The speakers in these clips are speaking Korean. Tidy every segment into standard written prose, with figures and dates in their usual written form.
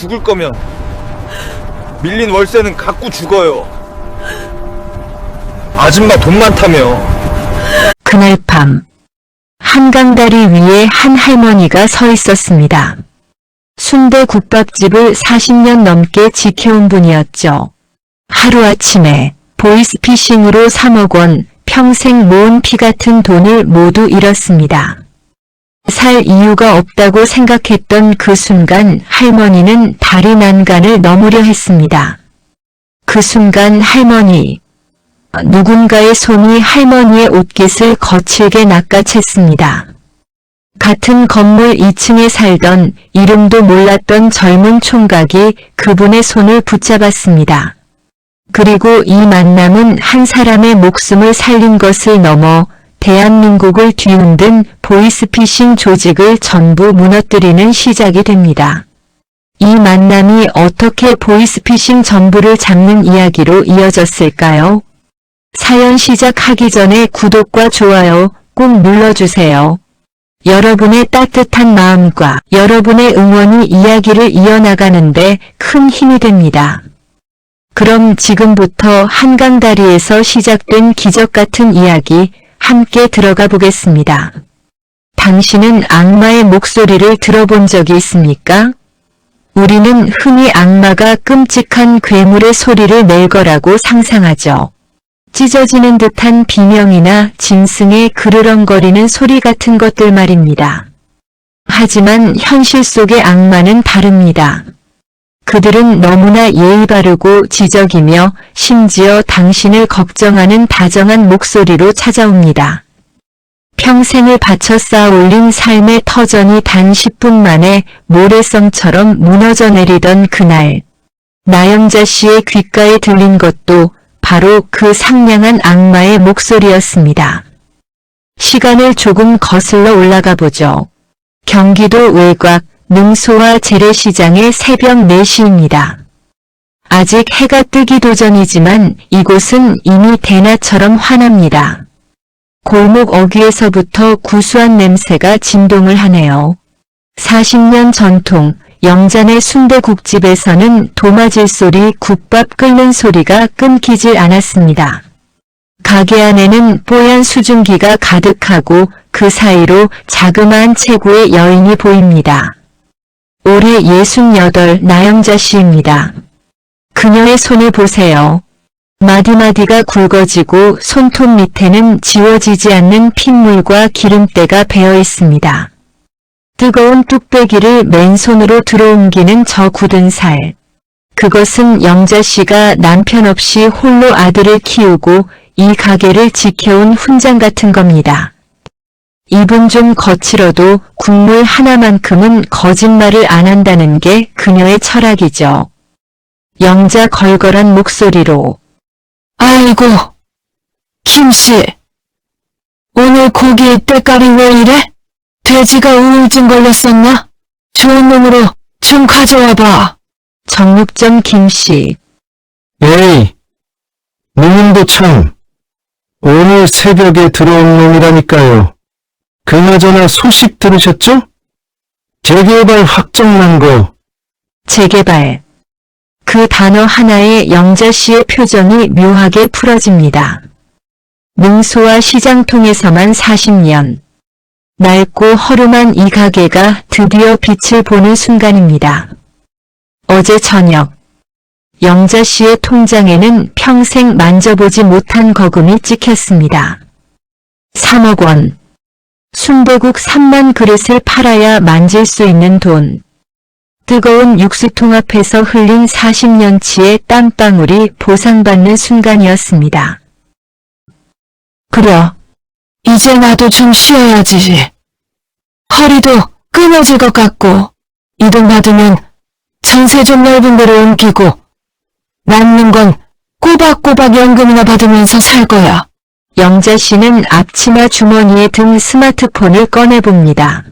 죽을 거면 밀린 월세는 갖고 죽어요. 아줌마 돈 많다며. 그날 밤 한강다리 위에 한 할머니가 서 있었습니다. 순대국밥집을 40년 넘게 지켜온 분이었죠. 하루아침에 보이스피싱으로 3억 원, 평생 모은 피 같은 돈을 모두 잃었습니다. 살 이유가 없다고 생각했던 그 순간 할머니는 다리 난간을 넘으려 했습니다. 그 순간 누군가의 손이 할머니의 옷깃을 거칠게 낚아챘습니다. 같은 건물 2층에 살던 이름도 몰랐던 젊은 총각이 그분의 손을 붙잡았습니다. 그리고 이 만남은 한 사람의 목숨을 살린 것을 넘어 대한민국을 뒤흔든 보이스피싱 조직을 전부 무너뜨리는 시작이 됩니다. 이 만남이 어떻게 보이스피싱 전부를 잡는 이야기로 이어졌을까요? 사연 시작하기 전에 구독과 좋아요 꼭 눌러주세요. 여러분의 따뜻한 마음과 여러분의 응원이 이야기를 이어나가는데 큰 힘이 됩니다. 그럼 지금부터 한강다리에서 시작된 기적같은 이야기 함께 들어가 보겠습니다. 당신은 악마의 목소리를 들어본 적이 있습니까? 우리는 흔히 악마가 끔찍한 괴물의 소리를 낼 거라고 상상하죠. 찢어지는 듯한 비명이나 짐승의 그르렁거리는 소리 같은 것들 말입니다. 하지만 현실 속의 악마는 다릅니다. 그들은 너무나 예의 바르고 지적이며 심지어 당신을 걱정하는 다정한 목소리로 찾아옵니다. 평생을 바쳐 쌓아올린 삶의 터전이 단 10분 만에 모래성처럼 무너져 내리던 그날, 나영자 씨의 귓가에 들린 것도 바로 그 상냥한 악마의 목소리였습니다. 시간을 조금 거슬러 올라가 보죠. 경기도 외곽 능소와 재래시장의 새벽 4시입니다. 아직 해가 뜨기 도전이지만 이곳은 이미 대낮처럼 환합니다. 골목 어귀에서부터 구수한 냄새가 진동을 하네요. 40년 전통 영잔의 순대국집에서는 도마질 소리, 국밥 끓는 소리가 끊기질 않았습니다. 가게 안에는 뽀얀 수증기가 가득하고 그 사이로 자그마한 체구의 여인이 보입니다. 올해 68 나영자 씨입니다. 그녀의 손을 보세요. 마디마디가 굵어지고 손톱 밑에는 지워지지 않는 핏물과 기름때가 배어 있습니다. 뜨거운 뚝배기를 맨손으로 들어옮기는 저 굳은 살. 그것은 영자 씨가 남편 없이 홀로 아들을 키우고 이 가게를 지켜온 훈장 같은 겁니다. 입은 좀 거칠어도 국물 하나만큼은 거짓말을 안 한다는 게 그녀의 철학이죠. 영자 걸걸한 목소리로 아이고, 김씨. 오늘 고기 때깔이 왜 이래? 돼지가 우울증 걸렸었나? 좋은 놈으로 좀 가져와봐. 정육점 김씨. 에이, 누님도 참, 오늘 새벽에 들어온 놈이라니까요. 그나저나 소식 들으셨죠? 재개발 확정난 거. 재개발. 그 단어 하나에 영자 씨의 표정이 묘하게 풀어집니다. 능소와 시장통에서만 40년. 낡고 허름한 이 가게가 드디어 빛을 보는 순간입니다. 어제 저녁, 영자 씨의 통장에는 평생 만져보지 못한 거금이 찍혔습니다. 3억 원. 순대국 3만 그릇을 팔아야 만질 수 있는 돈. 뜨거운 육수통 앞에서 흘린 40년치의 땀방울이 보상받는 순간이었습니다. 그래, 이제 나도 좀 쉬어야지. 허리도 끊어질 것 같고 이 돈 받으면 전세 좀 넓은 데로 옮기고 남는 건 꼬박꼬박 연금이나 받으면서 살 거야. 영자 씨는 앞치마 주머니에 든 스마트폰을 꺼내봅니다.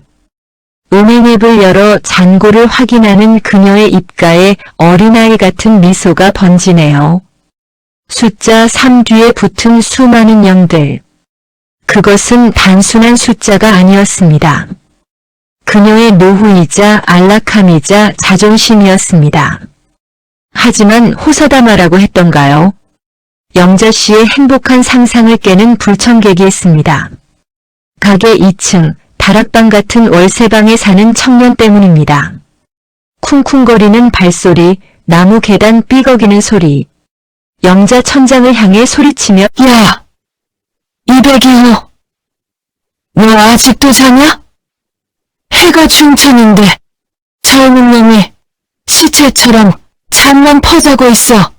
은행앱을 열어 잔고를 확인하는 그녀의 입가에 어린아이 같은 미소가 번지네요. 숫자 3 뒤에 붙은 수많은 0들. 그것은 단순한 숫자가 아니었습니다. 그녀의 노후이자 안락함이자 자존심이었습니다. 하지만 호서다마라고 했던가요? 영자 씨의 행복한 상상을 깨는 불청객이 있습니다. 가게 2층 다락방 같은 월세방에 사는 청년 때문입니다. 쿵쿵거리는 발소리, 나무 계단 삐걱이는 소리. 영자 천장을 향해 소리치며 야! 202호! 너 아직도 자냐? 해가 중천인데 젊은 놈이 시체처럼 잠만 퍼자고 있어.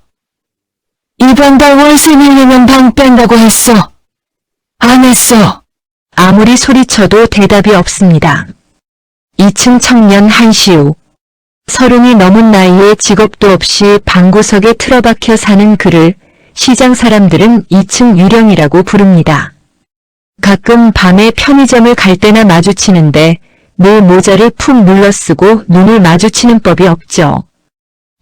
이번 달 월세 밀리면 방 뺀다고 했어. 안 했어. 아무리 소리쳐도 대답이 없습니다. 2층 청년 한시우. 30이 넘은 나이에 직업도 없이 방구석에 틀어박혀 사는 그를 시장 사람들은 2층 유령이라고 부릅니다. 가끔 밤에 편의점을 갈 때나 마주치는데 늘 모자를 푹 눌러쓰고 눈을 마주치는 법이 없죠.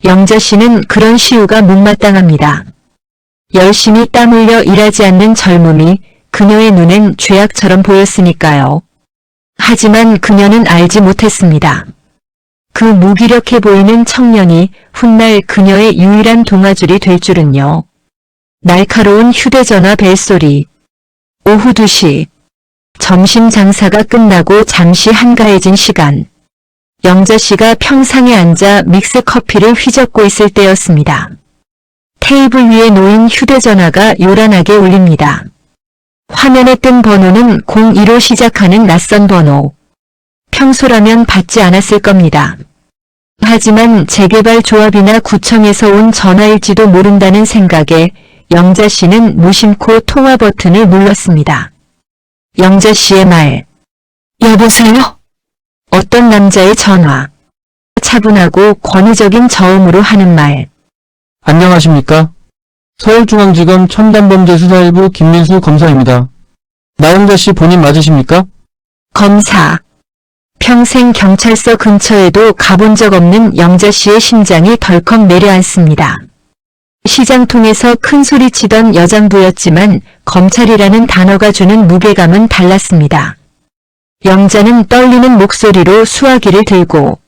영자 씨는 그런 시우가 못마땅합니다. 열심히 땀 흘려 일하지 않는 젊음이 그녀의 눈엔 죄악처럼 보였으니까요. 하지만 그녀는 알지 못했습니다. 그 무기력해 보이는 청년이 훗날 그녀의 유일한 동아줄이 될 줄은요. 날카로운 휴대전화 벨소리. 오후 2시. 점심 장사가 끝나고 잠시 한가해진 시간. 영자 씨가 평상에 앉아 믹스커피를 휘젓고 있을 때였습니다. 테이블 위에 놓인 휴대전화가 요란하게 울립니다. 화면에 뜬 번호는 02로 시작하는 낯선 번호. 평소라면 받지 않았을 겁니다. 하지만 재개발 조합이나 구청에서 온 전화일지도 모른다는 생각에 영자 씨는 무심코 통화 버튼을 눌렀습니다. 영자 씨의 말. 여보세요? 어떤 남자의 전화. 차분하고 권위적인 저음으로 하는 말. 안녕하십니까? 서울중앙지검 첨단범죄수사일부 김민수 검사입니다. 나영자 씨 본인 맞으십니까? 검사. 평생 경찰서 근처에도 가본 적 없는 영자 씨의 심장이 덜컥 내려앉습니다. 시장통에서 큰 소리 치던 여장부였지만 검찰이라는 단어가 주는 무게감은 달랐습니다. 영자는 떨리는 목소리로 수화기를 들고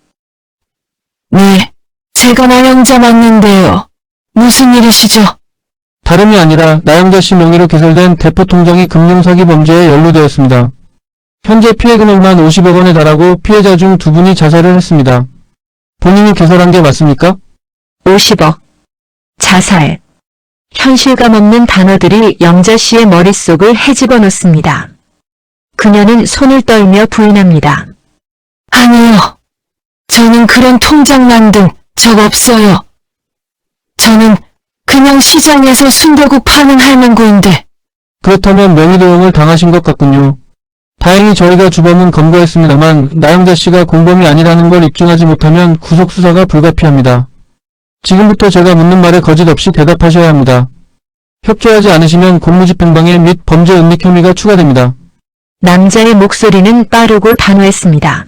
네, 제가 나영자 맞는데요. 무슨 일이시죠? 다름이 아니라 나영자 씨 명의로 개설된 대포통장이 금융사기 범죄에 연루되었습니다. 현재 피해 금액만 50억 원에 달하고 피해자 중 2분이 자살을 했습니다. 본인이 개설한 게 맞습니까? 50억. 자살. 현실감 없는 단어들이 영자 씨의 머릿속을 헤집어 놓습니다. 그녀는 손을 떨며 부인합니다. 아니요. 저는 그런 통장 만든 적 없어요. 저는 그냥 시장에서 순대국 파는 할망구인데. 그렇다면 명의도용을 당하신 것 같군요. 다행히 저희가 주범은 검거했습니다만 나영자 씨가 공범이 아니라는 걸 입증하지 못하면 구속수사가 불가피합니다. 지금부터 제가 묻는 말에 거짓 없이 대답하셔야 합니다. 협조하지 않으시면 공무집행방해 및 범죄 은닉 혐의가 추가됩니다. 남자의 목소리는 빠르고 단호했습니다.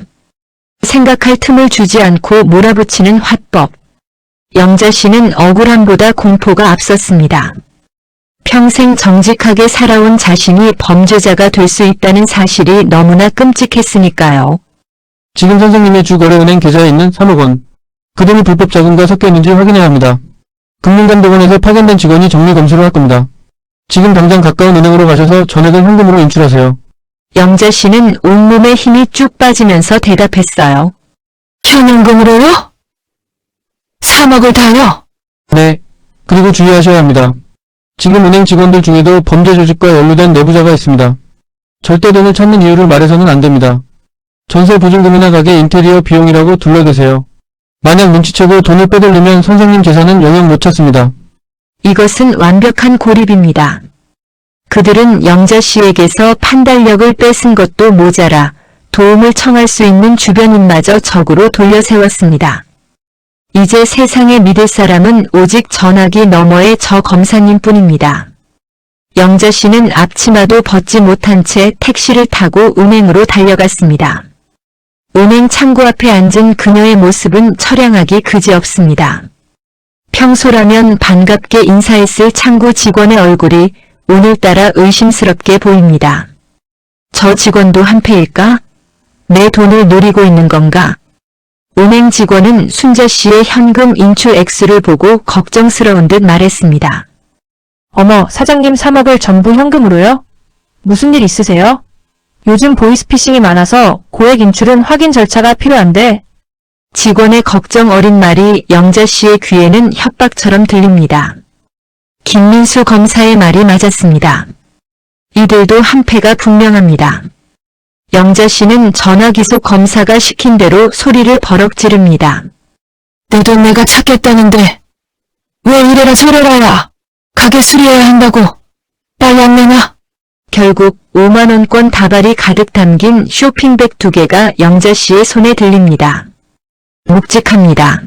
생각할 틈을 주지 않고 몰아붙이는 화법. 영자 씨는 억울함보다 공포가 앞섰습니다. 평생 정직하게 살아온 자신이 범죄자가 될 수 있다는 사실이 너무나 끔찍했으니까요. 지금 선생님의 주거래은행 계좌에 있는 3억 원. 그 돈이 불법 자금과 섞여 있는지 확인해야 합니다. 금융감독원에서 파견된 직원이 정리 검수를 할 겁니다. 지금 당장 가까운 은행으로 가셔서 전액을 현금으로 인출하세요. 영자 씨는 온몸에 힘이 쭉 빠지면서 대답했어요. 현금으로요? 3억을 다요? 네. 그리고 주의하셔야 합니다. 지금 은행 직원들 중에도 범죄 조직과 연루된 내부자가 있습니다. 절대 돈을 찾는 이유를 말해서는 안 됩니다. 전세 보증금이나 가게 인테리어 비용이라고 둘러대세요. 만약 눈치채고 돈을 빼돌리면 선생님 재산은 영영 못 찾습니다. 이것은 완벽한 고립입니다. 그들은 영자 씨에게서 판단력을 뺏은 것도 모자라 도움을 청할 수 있는 주변인마저 적으로 돌려세웠습니다. 이제 세상에 믿을 사람은 오직 전화기 너머의 저 검사님 뿐입니다. 영자 씨는 앞치마도 벗지 못한 채 택시를 타고 은행으로 달려갔습니다. 은행 창구 앞에 앉은 그녀의 모습은 처량하기 그지없습니다. 평소라면 반갑게 인사했을 창구 직원의 얼굴이 오늘따라 의심스럽게 보입니다. 저 직원도 한패일까? 내 돈을 노리고 있는 건가? 은행 직원은 순자 씨의 현금 인출 액수를 보고 걱정스러운 듯 말했습니다. 어머, 사장님 3억을 전부 현금으로요? 무슨 일 있으세요? 요즘 보이스피싱이 많아서 고액 인출은 확인 절차가 필요한데. 직원의 걱정 어린 말이 영자 씨의 귀에는 협박처럼 들립니다. 김민수 검사의 말이 맞았습니다. 이들도 한패가 분명합니다. 영자 씨는 전화기속 검사가 시킨 대로 소리를 버럭 지릅니다. 내 돈 내가 찾겠다는데 왜 이래라 저래라야. 가게 수리해야 한다고. 빨리 안 내놔. 결국 5만원권 다발이 가득 담긴 쇼핑백 2개가 영자 씨의 손에 들립니다. 묵직합니다.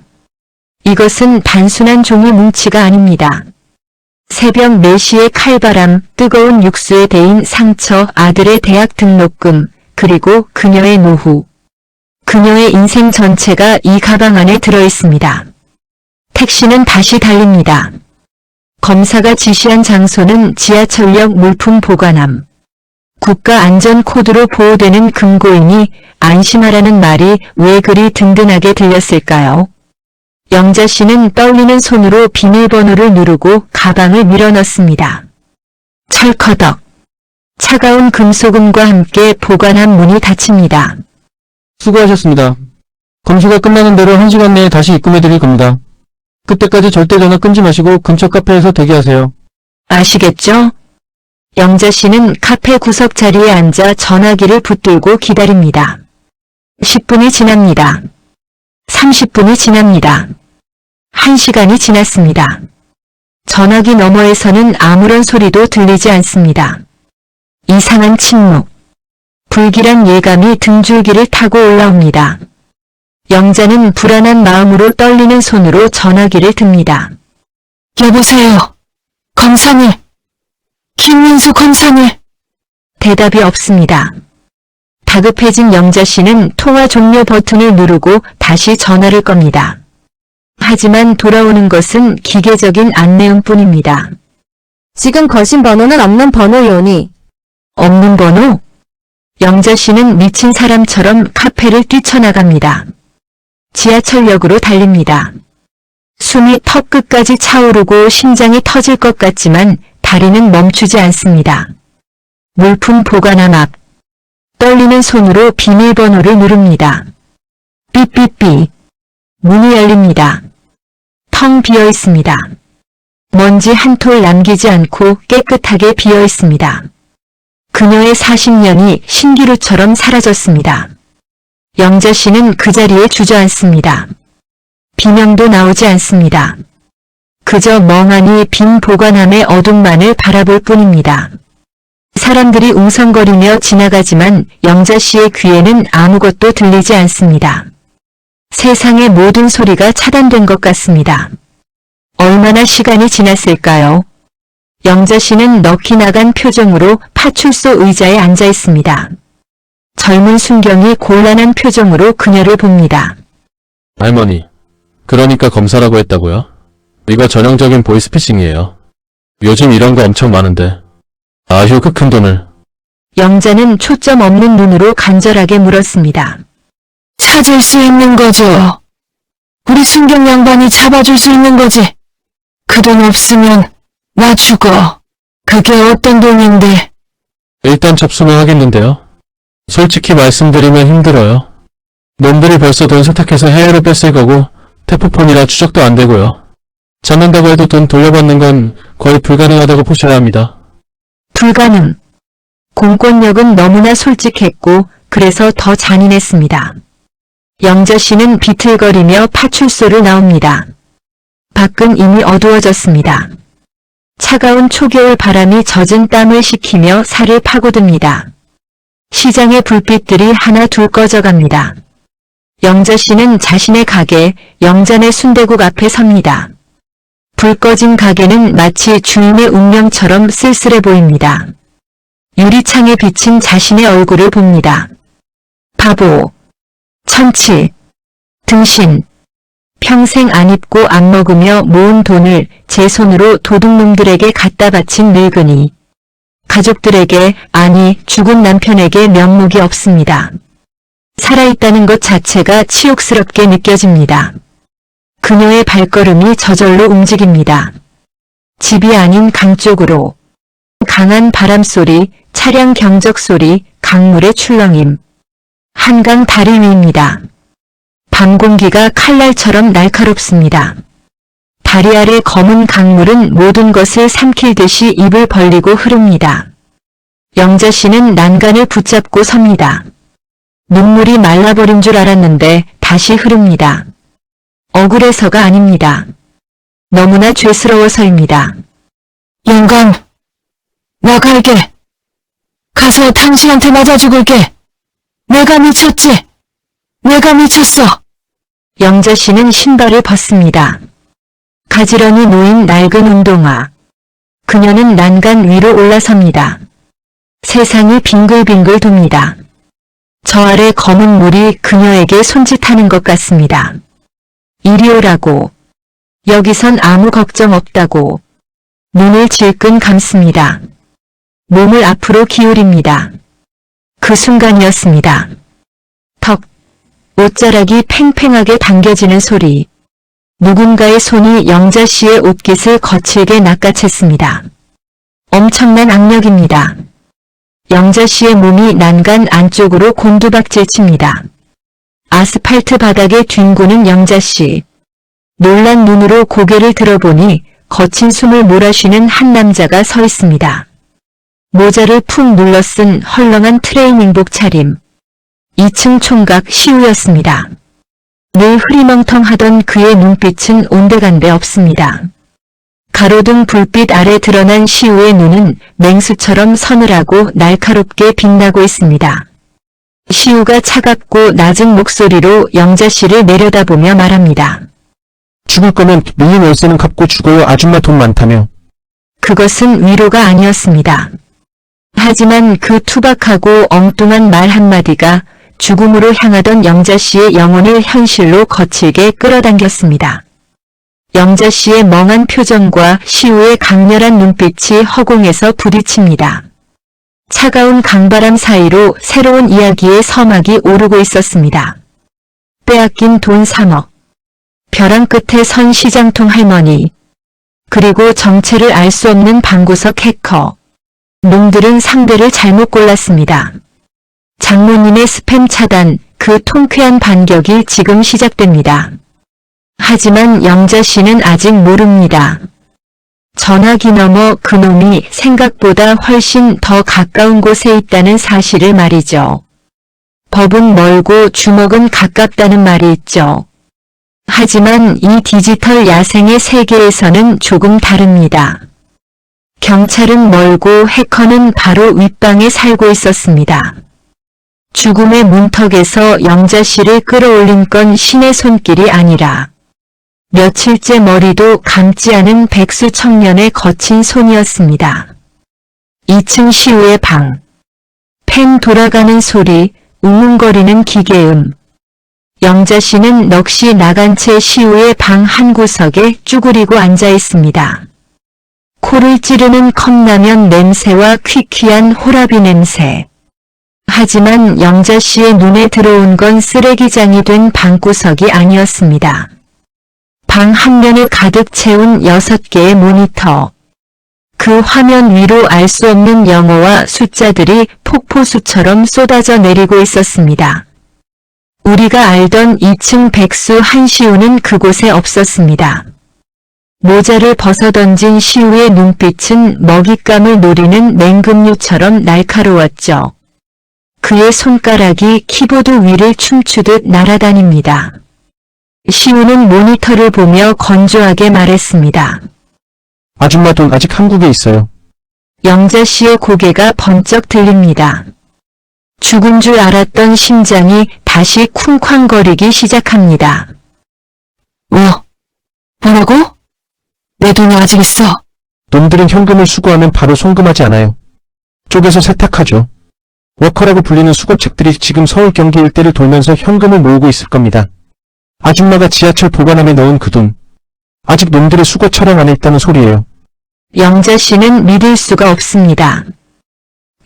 이것은 단순한 종이 뭉치가 아닙니다. 새벽 4시의 칼바람, 뜨거운 육수에 데인 상처, 아들의 대학 등록금, 그리고 그녀의 노후. 그녀의 인생 전체가 이 가방 안에 들어있습니다. 택시는 다시 달립니다. 검사가 지시한 장소는 지하철역 물품 보관함. 국가안전코드로 보호되는 금고이니 안심하라는 말이 왜 그리 든든하게 들렸을까요? 영자 씨는 떨리는 손으로 비밀번호를 누르고 가방을 밀어넣습니다. 철커덕. 차가운 금소금과 함께 보관함 문이 닫힙니다. 수고하셨습니다. 검수가 끝나는 대로 1시간 내에 다시 입금해드릴 겁니다. 그때까지 절대 전화 끊지 마시고 근처 카페에서 대기하세요. 아시겠죠? 영자 씨는 카페 구석 자리에 앉아 전화기를 붙들고 기다립니다. 10분이 지납니다. 30분이 지납니다. 1시간이 지났습니다. 전화기 너머에서는 아무런 소리도 들리지 않습니다. 이상한 침묵. 불길한 예감이 등줄기를 타고 올라옵니다. 영자는 불안한 마음으로 떨리는 손으로 전화기를 듭니다. 여보세요. 검사님. 김민수 검사님. 대답이 없습니다. 다급해진 영자 씨는 통화 종료 버튼을 누르고 다시 전화를 겁니다. 하지만 돌아오는 것은 기계적인 안내음뿐입니다. 지금 거신 번호는 없는 번호요니. 없는 번호? 영자 씨는 미친 사람처럼 카페를 뛰쳐나갑니다. 지하철역으로 달립니다. 숨이 턱 끝까지 차오르고 심장이 터질 것 같지만 다리는 멈추지 않습니다. 물품 보관함 앞. 떨리는 손으로 비밀번호를 누릅니다. 삐삐삐. 문이 열립니다. 텅 비어 있습니다. 먼지 한 톨 남기지 않고 깨끗하게 비어 있습니다. 그녀의 40년이 신기루처럼 사라졌습니다. 영자 씨는 그 자리에 주저앉습니다. 비명도 나오지 않습니다. 그저 멍하니 빈 보관함의 어둠만을 바라볼 뿐입니다. 사람들이 웅성거리며 지나가지만 영자 씨의 귀에는 아무것도 들리지 않습니다. 세상의 모든 소리가 차단된 것 같습니다. 얼마나 시간이 지났을까요? 영자 씨는 넋이 나간 표정으로 파출소 의자에 앉아 있습니다. 젊은 순경이 곤란한 표정으로 그녀를 봅니다. 할머니, 그러니까 검사라고 했다고요? 이거 전형적인 보이스피싱이에요. 요즘 이런 거 엄청 많은데. 아휴 그 큰 돈을. 영자는 초점 없는 눈으로 간절하게 물었습니다. 찾을 수 있는 거죠. 우리 순경 양반이 잡아줄 수 있는 거지. 그 돈 없으면 나 죽어. 그게 어떤 돈인데. 일단 접수는 하겠는데요. 솔직히 말씀드리면 힘들어요. 놈들이 벌써 돈 세탁해서 해외로 뺐을 거고 테프폰이라 추적도 안 되고요. 잡는다고 해도 돈 돌려받는 건 거의 불가능하다고 보셔야 합니다. 불가능. 공권력은 너무나 솔직했고 그래서 더 잔인했습니다. 영자 씨는 비틀거리며 파출소를 나옵니다. 밖은 이미 어두워졌습니다. 차가운 초겨울 바람이 젖은 땀을 식히며 살을 파고듭니다. 시장의 불빛들이 하나 둘 꺼져갑니다. 영자 씨는 자신의 가게 영자네 순대국 앞에 섭니다. 불 꺼진 가게는 마치 주인의 운명처럼 쓸쓸해 보입니다. 유리창에 비친 자신의 얼굴을 봅니다. 바보, 천치, 등신, 평생 안 입고 안 먹으며 모은 돈을 제 손으로 도둑놈들에게 갖다 바친 늙은이. 가족들에게, 아니 죽은 남편에게 면목이 없습니다. 살아있다는 것 자체가 치욕스럽게 느껴집니다. 그녀의 발걸음이 저절로 움직입니다. 집이 아닌 강 쪽으로. 강한 바람소리, 차량 경적소리, 강물의 출렁임. 한강 다리 위입니다. 밤 공기가 칼날처럼 날카롭습니다. 다리 아래 검은 강물은 모든 것을 삼킬 듯이 입을 벌리고 흐릅니다. 영자 씨는 난간을 붙잡고 섭니다. 눈물이 말라버린 줄 알았는데 다시 흐릅니다. 억울해서가 아닙니다. 너무나 죄스러워서입니다. 영감, 나 갈게. 가서 당신한테 맞아 죽을게. 내가 미쳤지? 내가 미쳤어. 영자 씨는 신발을 벗습니다. 가지런히 놓인 낡은 운동화. 그녀는 난간 위로 올라섭니다. 세상이 빙글빙글 돕니다. 저 아래 검은 물이 그녀에게 손짓하는 것 같습니다. 이리 오라고. 여기선 아무 걱정 없다고. 눈을 질끈 감습니다. 몸을 앞으로 기울입니다. 그 순간이었습니다. 턱, 옷자락이 팽팽하게 당겨지는 소리. 누군가의 손이 영자 씨의 옷깃을 거칠게 낚아챘습니다. 엄청난 악력입니다. 영자 씨의 몸이 난간 안쪽으로 곤두박질 칩니다. 아스팔트 바닥에 뒹구는 영자 씨. 놀란 눈으로 고개를 들어보니 거친 숨을 몰아쉬는 한 남자가 서 있습니다. 모자를 푹 눌러 쓴 헐렁한 트레이닝복 차림. 2층 총각 시우였습니다. 늘 흐리멍텅하던 그의 눈빛은 온데간데 없습니다. 가로등 불빛 아래 드러난 시우의 눈은 맹수처럼 서늘하고 날카롭게 빛나고 있습니다. 시우가 차갑고 낮은 목소리로 영자 씨를 내려다보며 말합니다. 죽을 거면 밀린 월세는 갚고 죽어요. 아줌마 돈 많다며. 그것은 위로가 아니었습니다. 하지만 그 투박하고 엉뚱한 말 한마디가 죽음으로 향하던 영자 씨의 영혼을 현실로 거칠게 끌어당겼습니다. 영자 씨의 멍한 표정과 시우의 강렬한 눈빛이 허공에서 부딪힙니다. 차가운 강바람 사이로 새로운 이야기의 서막이 오르고 있었습니다. 빼앗긴 돈 3억. 벼랑 끝에 선 시장통 할머니. 그리고 정체를 알 수 없는 방구석 해커. 놈들은 상대를 잘못 골랐습니다. 장모님의 스팸 차단, 그 통쾌한 반격이 지금 시작됩니다. 하지만 영자 씨는 아직 모릅니다. 전화기 너머 그놈이 생각보다 훨씬 더 가까운 곳에 있다는 사실을 말이죠. 법은 멀고 주먹은 가깝다는 말이 있죠. 하지만 이 디지털 야생의 세계에서는 조금 다릅니다. 경찰은 멀고 해커는 바로 윗방에 살고 있었습니다. 죽음의 문턱에서 영자 씨를 끌어올린 건 신의 손길이 아니라 며칠째 머리도 감지 않은 백수 청년의 거친 손이었습니다. 2층 시우의 방. 펜 돌아가는 소리, 웅웅거리는 기계음. 영자 씨는 넋이 나간 채 시우의 방 한 구석에 쭈그리고 앉아 있습니다. 코를 찌르는 컵라면 냄새와 퀴퀴한 호라비 냄새. 하지만 영자 씨의 눈에 들어온 건 쓰레기장이 된 방구석이 아니었습니다. 방 한 면을 가득 채운 6개의 모니터. 그 화면 위로 알 수 없는 영어와 숫자들이 폭포수처럼 쏟아져 내리고 있었습니다. 우리가 알던 2층 백수 한시우는 그곳에 없었습니다. 모자를 벗어던진 시우의 눈빛은 먹잇감을 노리는 맹금류처럼 날카로웠죠. 그의 손가락이 키보드 위를 춤추듯 날아다닙니다. 시우는 모니터를 보며 건조하게 말했습니다. 아줌마 돈 아직 한국에 있어요. 영자 씨의 고개가 번쩍 들립니다. 죽은 줄 알았던 심장이 다시 쿵쾅거리기 시작합니다. 뭐라고? 내 돈이 아직 있어. 놈들은 현금을 수거하면 바로 송금하지 않아요. 쪼개서 세탁하죠. 워커라고 불리는 수거책들이 지금 서울 경기 일대를 돌면서 현금을 모으고 있을 겁니다. 아줌마가 지하철 보관함에 넣은 그 돈. 아직 놈들의 수거 차량 안에 있다는 소리예요. 영자 씨는 믿을 수가 없습니다.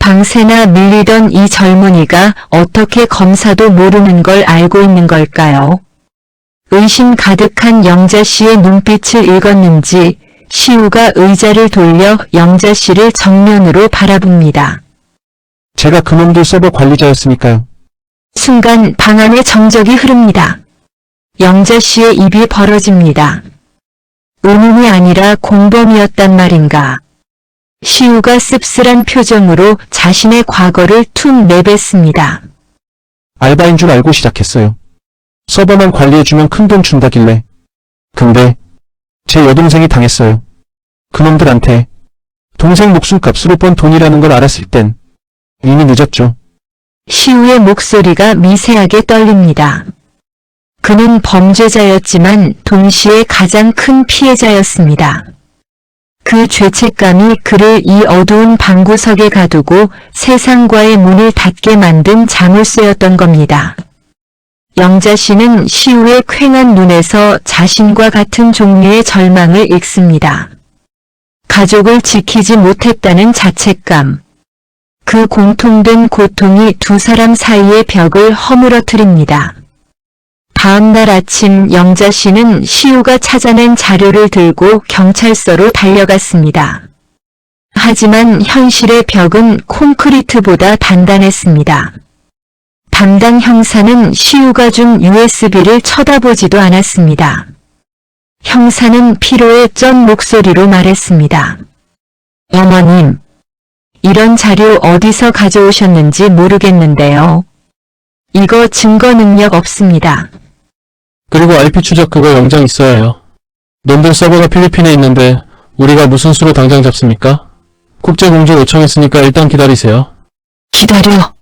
방새나 밀리던 이 젊은이가 어떻게 검사도 모르는 걸 알고 있는 걸까요? 의심 가득한 영자 씨의 눈빛을 읽었는지 시우가 의자를 돌려 영자 씨를 정면으로 바라봅니다. 제가 그놈들 서버 관리자였으니까요. 순간 방 안에 정적이 흐릅니다. 영자 씨의 입이 벌어집니다. 은인이 아니라 공범이었단 말인가. 시우가 씁쓸한 표정으로 자신의 과거를 툭 내뱉습니다. 알바인 줄 알고 시작했어요. 서버만 관리해주면 큰돈 준다길래. 근데 제 여동생이 당했어요. 그놈들한테 동생 목숨값으로 번 돈이라는 걸 알았을 땐 이미 늦었죠. 시우의 목소리가 미세하게 떨립니다. 그는 범죄자였지만 동시에 가장 큰 피해자였습니다. 그 죄책감이 그를 이 어두운 방구석에 가두고 세상과의 문을 닫게 만든 자물쇠였던 겁니다. 영자 씨는 시우의 퀭한 눈에서 자신과 같은 종류의 절망을 읽습니다. 가족을 지키지 못했다는 자책감. 그 공통된 고통이 두 사람 사이의 벽을 허물어뜨립니다. 다음 날 아침 영자 씨는 시우가 찾아낸 자료를 들고 경찰서로 달려갔습니다. 하지만 현실의 벽은 콘크리트보다 단단했습니다. 담당 형사는 시우가 준 USB를 쳐다보지도 않았습니다. 형사는 피로에 쩐 목소리로 말했습니다. 어머님, 이런 자료 어디서 가져오셨는지 모르겠는데요. 이거 증거 능력 없습니다. 그리고 IP 추적 그거 영장 있어야 해요. 놈들 서버가 필리핀에 있는데 우리가 무슨 수로 당장 잡습니까? 국제공조 요청했으니까 일단 기다리세요. 기다려.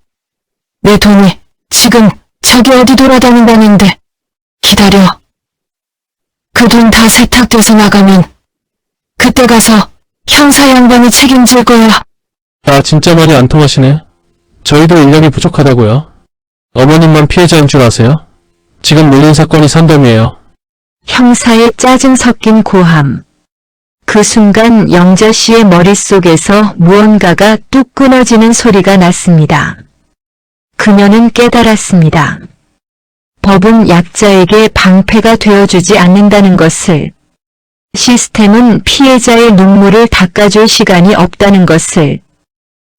내 돈이 지금 저기 어디 돌아다닌다는데. 기다려. 그 돈 다 세탁돼서 나가면 그때 가서 형사 양반이 책임질 거야. 아, 진짜 말이 안 통하시네. 저희도 인력이 부족하다고요. 어머님만 피해자인 줄 아세요? 지금 물린 사건이 산더미예요. 형사의 짜증 섞인 고함. 그 순간 영자 씨의 머릿속에서 무언가가 뚝 끊어지는 소리가 났습니다. 그녀는 깨달았습니다. 법은 약자에게 방패가 되어주지 않는다는 것을. 시스템은 피해자의 눈물을 닦아줄 시간이 없다는 것을.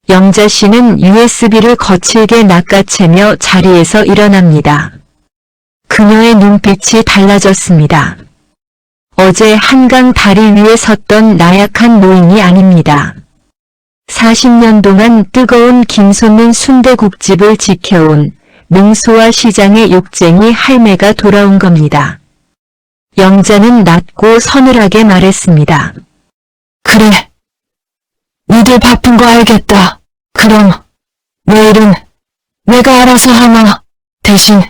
영자 씨는 USB를 거칠게 낚아채며 자리에서 일어납니다. 그녀의 눈빛이 달라졌습니다. 어제 한강 다리 위에 섰던 나약한 노인이 아닙니다. 40년 동안 뜨거운 김 솟는 순대국집을 지켜온 능소와 시장의 욕쟁이 할매가 돌아온 겁니다. 영자는 낮고 서늘하게 말했습니다. 그래. 니들 바쁜 거 알겠다. 그럼 내일은 내가 알아서 하마. 대신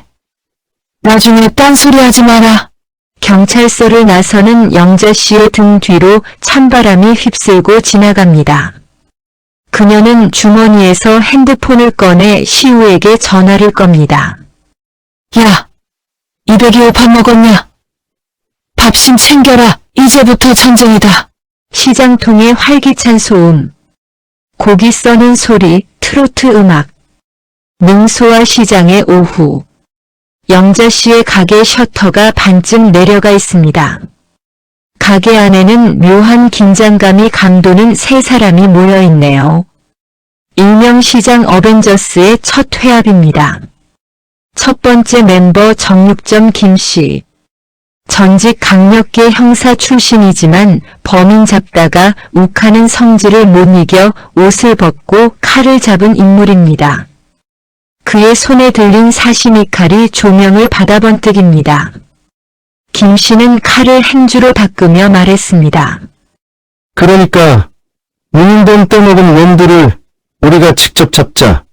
나중에 딴소리 하지 마라. 경찰서를 나서는 영자 씨의 등 뒤로 찬바람이 휩쓸고 지나갑니다. 그녀는 주머니에서 핸드폰을 꺼내 시우에게 전화를 겁니다. 야, 202호 밥 먹었냐? 밥 좀 챙겨라. 이제부터 전쟁이다. 시장통의 활기찬 소음. 고기 써는 소리, 트로트 음악. 능소와 시장의 오후. 영자 씨의 가게 셔터가 반쯤 내려가 있습니다. 가게 안에는 묘한 긴장감이 감도는 세 사람이 모여있네요. 일명 시장 어벤져스의 첫 회합입니다. 첫 번째 멤버 정육점 김씨. 전직 강력계 형사 출신이지만 범인 잡다가 욱하는 성질을 못 이겨 옷을 벗고 칼을 잡은 인물입니다. 그의 손에 들린 사시미 칼이 조명을 받아번뜩입니다. 김 씨는 칼을 행주로 닦으며 말했습니다. 그러니까 문돈 떼먹은 놈들을 우리가 직접 잡자.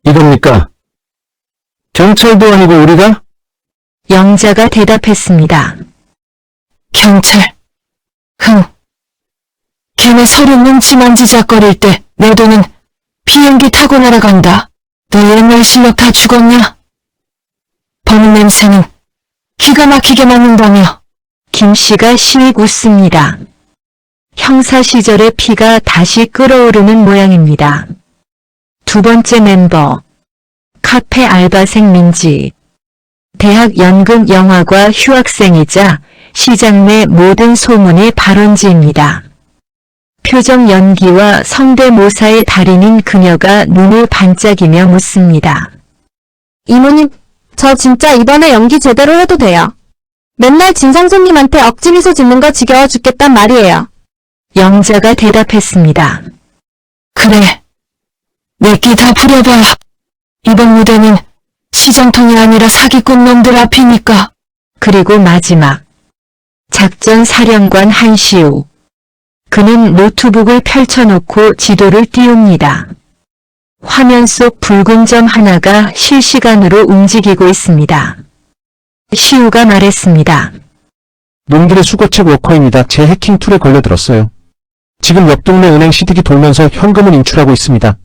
이겁니까? 경찰도 아니고 우리가? 영자가 대답했습니다. 경찰. 걔네 서류 뭉치 만지작거릴 때 내 돈은 비행기 타고 날아간다. 너 옛날 실력 다 죽었냐? 범인 냄새는 기가 막히게 맡는다며. 김 씨가 씩 웃습니다. 형사 시절의 피가 다시 끓어오르는 모양입니다. 두 번째 멤버, 카페 알바생 민지. 대학 연극 영화과 휴학생이자 시장 내 모든 소문의 발원지입니다. 표정 연기와 성대모사의 달인인 그녀가 눈을 반짝이며 묻습니다. 이모님, 저 진짜 이번에 연기 제대로 해도 돼요. 맨날 진상 손님한테 억지 미소 짓는 거 지겨워 죽겠단 말이에요. 영자가 대답했습니다. 그래, 내 끼 다 부려봐. 이번 무대는 시장통이 아니라 사기꾼 놈들 앞이니까. 그리고 마지막, 작전사령관 한시우. 그는 노트북을 펼쳐놓고 지도를 띄웁니다. 화면 속 붉은 점 하나가 실시간으로 움직이고 있습니다. 시우가 말했습니다. 놈들의 수거책 워커입니다. 제 해킹 툴에 걸려들었어요. 지금 옆 동네 은행 시득이 돌면서 현금을 인출하고 있습니다.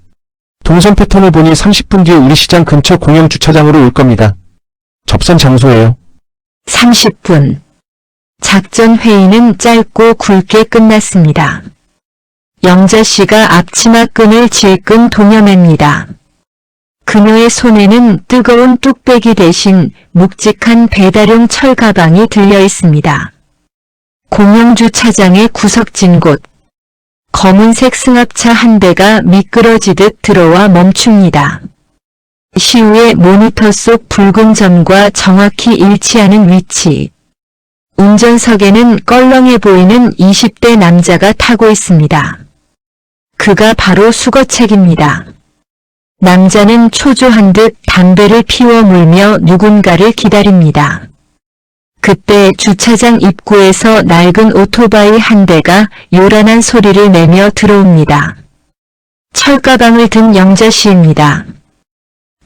동선 패턴을 보니 30분 뒤에 우리 시장 근처 공영 주차장으로 올 겁니다. 접선 장소예요. 30분. 작전 회의는 짧고 굵게 끝났습니다. 영자 씨가 앞치마 끈을 질끈 동여맵니다. 그녀의 손에는 뜨거운 뚝배기 대신 묵직한 배달용 철 가방이 들려 있습니다. 공영주차장의 구석진 곳. 검은색 승합차 한 대가 미끄러지듯 들어와 멈춥니다. 시우의 모니터 속 붉은 점과 정확히 일치하는 위치. 운전석에는 껄렁해 보이는 20대 남자가 타고 있습니다. 그가 바로 수거책입니다. 남자는 초조한 듯 담배를 피워 물며 누군가를 기다립니다. 그때 주차장 입구에서 낡은 오토바이 한 대가 요란한 소리를 내며 들어옵니다. 철가방을 든 영자 씨입니다.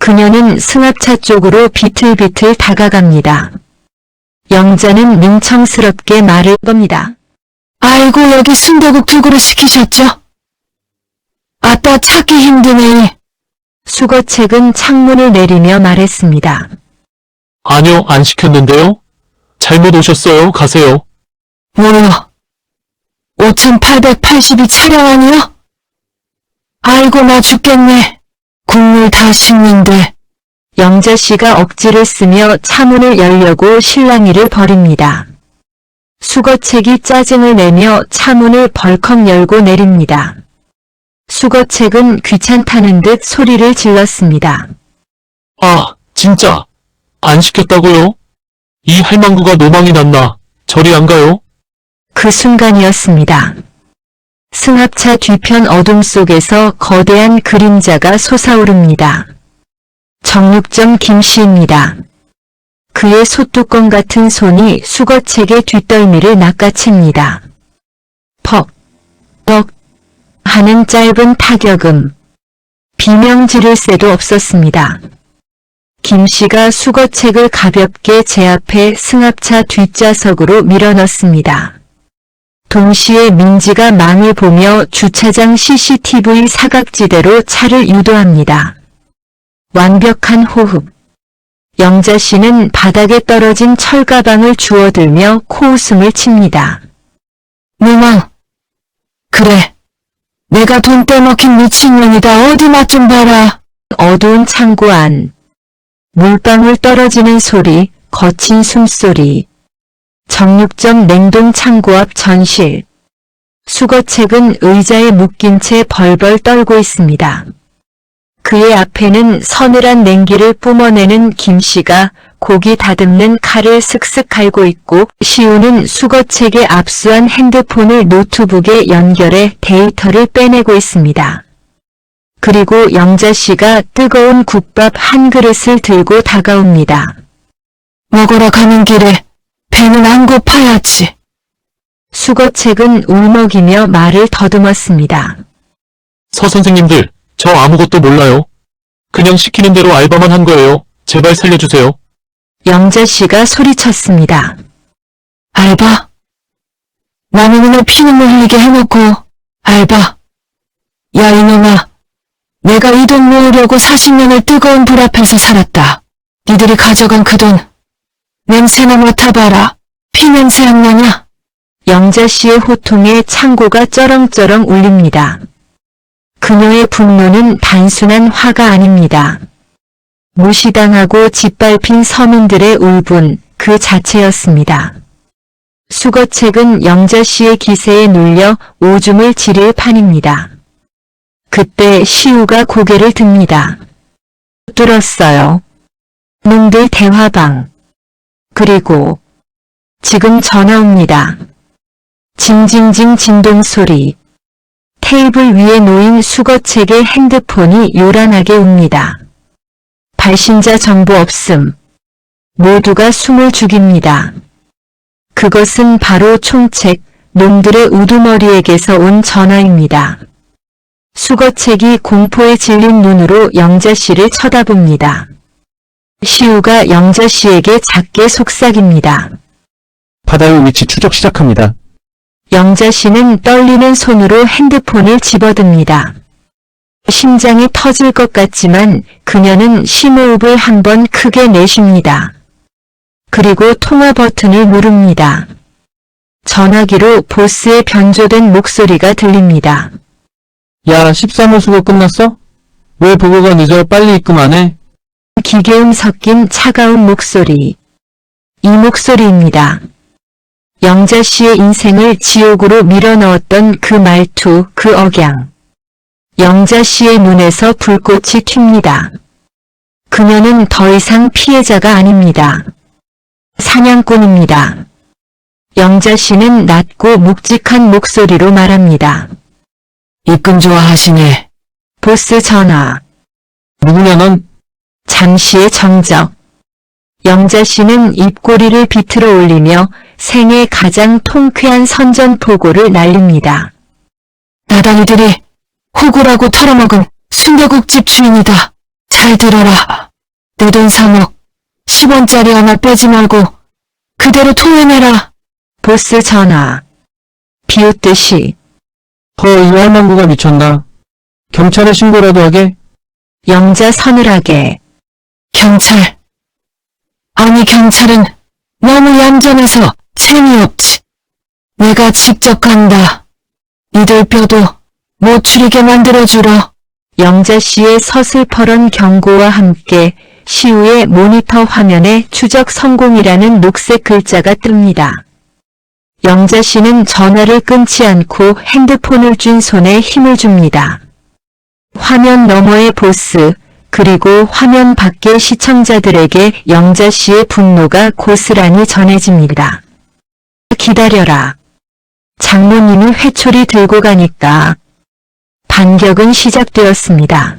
그녀는 승합차 쪽으로 비틀비틀 다가갑니다. 영자는 능청스럽게 말을 겁니다. 아이고, 여기 순대국 두 그릇 시키셨죠? 아따, 찾기 힘드네. 수거책은 창문을 내리며 말했습니다. 아니요, 안 시켰는데요. 잘못 오셨어요. 가세요. 뭐요? 5882 차량 아니요? 아이고, 나 죽겠네. 국물 다 식는데. 영자 씨가 억지를 쓰며 차문을 열려고 실랑이를 벌입니다. 수거책이 짜증을 내며 차문을 벌컥 열고 내립니다. 수거책은 귀찮다는 듯 소리를 질렀습니다. 아, 진짜. 안 시켰다고요? 이 할망구가 노망이 났나. 저리 안 가요? 그 순간이었습니다. 승합차 뒤편 어둠 속에서 거대한 그림자가 솟아오릅니다. 정육점 김씨입니다. 그의 소뚜껑 같은 손이 수거책의 뒷덜미를 낚아챕니다. 퍽, 퍽 하는 짧은 타격음. 비명 지를 새도 없었습니다. 김씨가 수거책을 가볍게 제 앞에 승합차 뒷좌석으로 밀어넣습니다. 동시에 민지가 망을 보며 주차장 CCTV 사각지대로 차를 유도합니다. 완벽한 호흡. 영자 씨는 바닥에 떨어진 철가방을 주워들며 코웃음을 칩니다. 누나, 그래. 내가 돈 떼먹힌 미친년이다. 어디 맛 좀 봐라. 어두운 창고 안. 물방울 떨어지는 소리, 거친 숨소리. 정육점 냉동 창고 앞 전실. 수거책은 의자에 묶인 채 벌벌 떨고 있습니다. 그의 앞에는 서늘한 냉기를 뿜어내는 김씨가 고기 다듬는 칼을 슥슥 갈고 있고, 시우는 수거책에 압수한 핸드폰을 노트북에 연결해 데이터를 빼내고 있습니다. 그리고 영자씨가 뜨거운 국밥 한 그릇을 들고 다가옵니다. 먹으러 가는 길에 배는 안 고파야지. 수거책은 울먹이며 말을 더듬었습니다. 서 선생님들, 저 아무것도 몰라요. 그냥 시키는 대로 알바만 한 거예요. 제발 살려주세요. 영자씨가 소리쳤습니다. 알바? 남의 눈에 피눈물 흘리게 해놓고 알바. 야, 이놈아. 내가 이 돈 모으려고 40년을 뜨거운 불 앞에서 살았다. 니들이 가져간 그 돈. 냄새나 맡아봐라. 피 냄새 안 나냐? 영자씨의 호통에 창고가 쩌렁쩌렁 울립니다. 그녀의 분노는 단순한 화가 아닙니다. 무시당하고 짓밟힌 서민들의 울분 그 자체였습니다. 수거책은 영자씨의 기세에 눌려 오줌을 지릴 판입니다. 그때 시우가 고개를 듭니다. 뚫었어요. 놈들 대화방. 그리고 지금 전화 옵니다. 징징징 진동소리. 테이블 위에 놓인 수거책의 핸드폰이 요란하게 웁니다. 발신자 정보 없음. 모두가 숨을 죽입니다. 그것은 바로 총책, 놈들의 우두머리에게서 온 전화입니다. 수거책이 공포에 질린 눈으로 영자씨를 쳐다봅니다. 시우가 영자씨에게 작게 속삭입니다. 바다의 위치 추적 시작합니다. 영자씨는 떨리는 손으로 핸드폰을 집어듭니다. 심장이 터질 것 같지만 그녀는 심호흡을 한번 크게 내쉽니다. 그리고 통화 버튼을 누릅니다. 전화기로 보스의 변조된 목소리가 들립니다. 야, 13호 수거 끝났어? 왜 보고가 늦어? 빨리 입금하네. 기계음 섞인 차가운 목소리. 이 목소리입니다. 영자씨의 인생을 지옥으로 밀어넣었던 그 말투, 그 억양. 영자씨의 눈에서 불꽃이 튑니다. 그녀는 더 이상 피해자가 아닙니다. 사냥꾼입니다. 영자씨는 낮고 묵직한 목소리로 말합니다. 입금 좋아하시네. 보스 전화. 누구냐 넌? 잠시의 정적. 영자씨는 입꼬리를 비틀어 올리며 생애 가장 통쾌한 선전포고를 날립니다. 나단이들이 호구라고 털어먹은 순대국집 주인이다. 잘 들어라. 내 돈 3억. 10원짜리 하나 빼지 말고 그대로 토해내라. 보스 전화. 비웃듯이. 이 할망구가 미쳤나? 경찰에 신고라도 하게? 영자 서늘하게. 경찰. 아니 경찰은 너무 얌전해서 재미없지. 내가 직접 간다. 이들 뼈도 못 추리게 만들어주러. 영자씨의 서슬퍼런 경고와 함께 시우의 모니터 화면에 추적 성공이라는 녹색 글자가 뜹니다. 영자씨는 전화를 끊지 않고 핸드폰을 쥔 손에 힘을 줍니다. 화면 너머의 보스, 그리고 화면 밖의 시청자들에게 영자씨의 분노가 고스란히 전해집니다. 기다려라. 장모님이 회초리 들고 가니까. 반격은 시작되었습니다.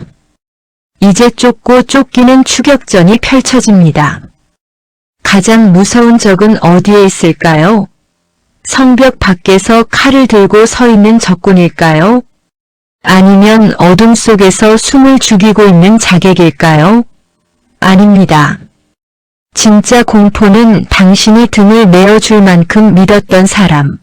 이제 쫓고 쫓기는 추격전이 펼쳐집니다. 가장 무서운 적은 어디에 있을까요? 성벽 밖에서 칼을 들고 서 있는 적군일까요? 아니면 어둠 속에서 숨을 죽이고 있는 자객일까요? 아닙니다. 진짜 공포는 당신이 등을 내어줄 만큼 믿었던 사람.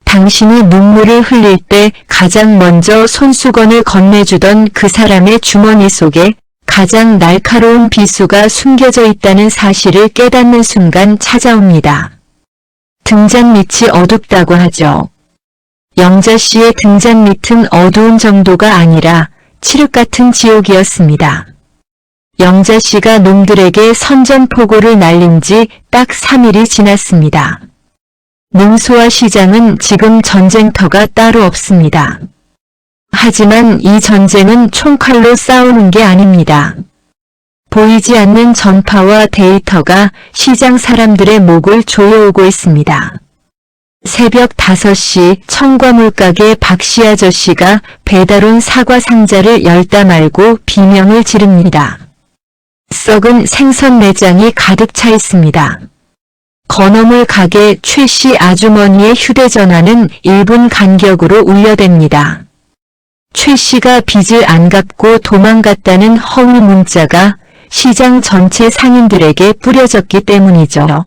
당신이 눈물을 흘릴 때 가장 먼저 손수건을 건네주던 그 사람의 주머니 속에 가장 날카로운 비수가 숨겨져 있다는 사실을 깨닫는 순간 찾아옵니다. 등잔 밑이 어둡다고 하죠. 영자씨의 등잔 밑은 어두운 정도가 아니라 칠흑 같은 지옥이었습니다. 영자씨가 놈들에게 선전포고를 날린 지 딱 3일이 지났습니다. 능소와 시장은 지금 전쟁터가 따로 없습니다. 하지만 이 전쟁은 총칼로 싸우는 게 아닙니다. 보이지 않는 전파와 데이터가 시장 사람들의 목을 조여오고 있습니다. 새벽 5시 청과물가게 박씨 아저씨가 배달 온 사과 상자를 열다 말고 비명을 지릅니다. 썩은 생선 내장이 가득 차 있습니다. 건어물 가게 최씨 아주머니의 휴대전화는 1분 간격으로 울려댑니다. 최씨가 빚을 안 갚고 도망갔다는 허위 문자가 시장 전체 상인들에게 뿌려졌기 때문이죠.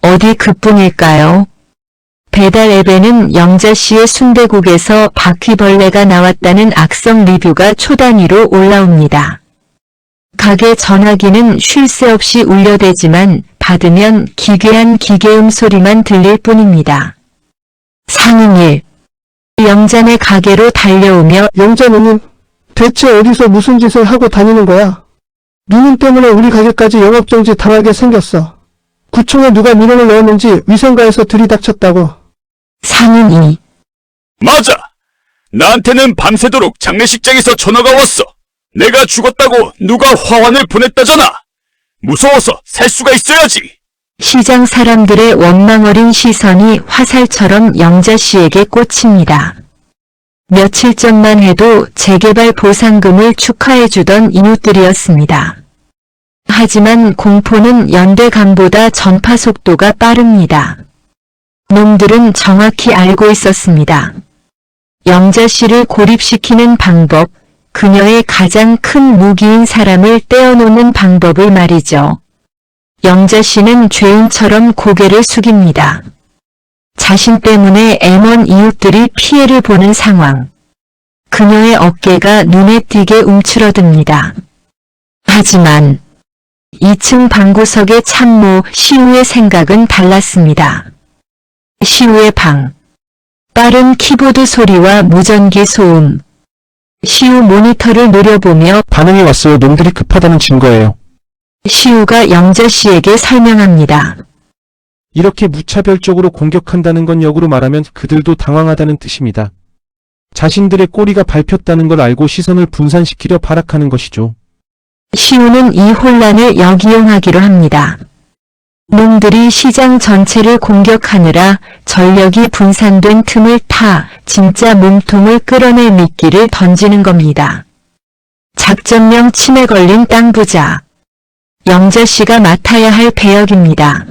어디 그뿐일까요? 배달 앱에는 영자씨의 순대국에서 바퀴벌레가 나왔다는 악성 리뷰가 초단위로 올라옵니다. 가게 전화기는 쉴 새 없이 울려대지만 받으면 기괴한 기계음 소리만 들릴 뿐입니다. 상인 1. 영자네 가게로 달려오며 영자 누님, 대체 어디서 무슨 짓을 하고 다니는 거야? 누님 때문에 우리 가게까지 영업정지 당하게 생겼어. 구청에 누가 민원을 넣었는지 위생과에서 들이닥쳤다고. 상인이 맞아. 나한테는 밤새도록 장례식장에서 전화가 왔어. 내가 죽었다고 누가 화환을 보냈다잖아. 무서워서 살 수가 있어야지. 시장 사람들의 원망 어린 시선이 화살처럼 영자 씨에게 꽂힙니다. 며칠 전만 해도 재개발 보상금을 축하해주던 이웃들이었습니다. 하지만 공포는 연대감보다 전파 속도가 빠릅니다. 놈들은 정확히 알고 있었습니다. 영자 씨를 고립시키는 방법, 그녀의 가장 큰 무기인 사람을 떼어놓는 방법을 말이죠. 영자 씨는 죄인처럼 고개를 숙입니다. 자신 때문에 M1 이웃들이 피해를 보는 상황. 그녀의 어깨가 눈에 띄게 움츠러듭니다. 하지만 2층 방구석의 참모 시우의 생각은 달랐습니다. 시우의 방. 빠른 키보드 소리와 무전기 소음. 시우 모니터를 노려보며 반응이 왔어요. 놈들이 급하다는 증거예요. 시우가 영자 씨에게 설명합니다. 이렇게 무차별적으로 공격한다는 건 역으로 말하면 그들도 당황하다는 뜻입니다. 자신들의 꼬리가 밟혔다는 걸 알고 시선을 분산시키려 발악하는 것이죠. 시우는 이 혼란을 역이용하기로 합니다. 놈들이 시장 전체를 공격하느라 전력이 분산된 틈을 타 진짜 몸통을 끌어낼 미끼를 던지는 겁니다. 작전명 침에 걸린 땅 부자. 영자 씨가 맡아야 할 배역입니다.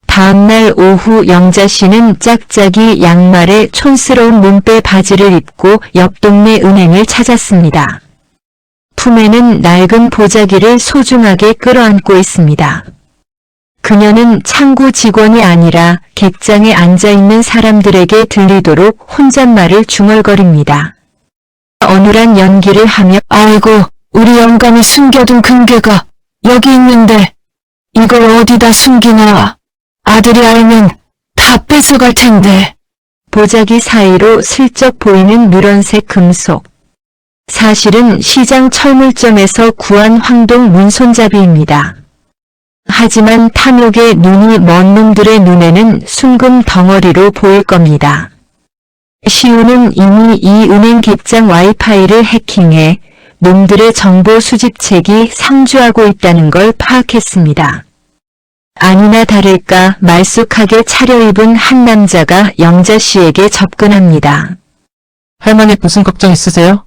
다음날 오후 영자 씨는 짝짝이 양말에 촌스러운 몸빼 바지를 입고 옆 동네 은행을 찾았습니다. 품에는 낡은 보자기를 소중하게 끌어안고 있습니다. 그녀는 창구 직원이 아니라 객장에 앉아있는 사람들에게 들리도록 혼잣말을 중얼거립니다. 어눌한 연기를 하며 아이고, 우리 영감이 숨겨둔 금괴가 여기 있는데 이걸 어디다 숨기나. 아들이 알면 다 뺏어갈 텐데. 보자기 사이로 슬쩍 보이는 누런색 금속. 사실은 시장 철물점에서 구한 황동 문손잡이입니다. 하지만 탐욕의 눈이 먼 놈들의 눈에는 순금 덩어리로 보일 겁니다. 시우는 이미 이 은행 객장 와이파이를 해킹해 놈들의 정보 수집책이 상주하고 있다는 걸 파악했습니다. 아니나 다를까 말쑥하게 차려입은 한 남자가 영자 씨에게 접근합니다. 할머니 무슨 걱정 있으세요?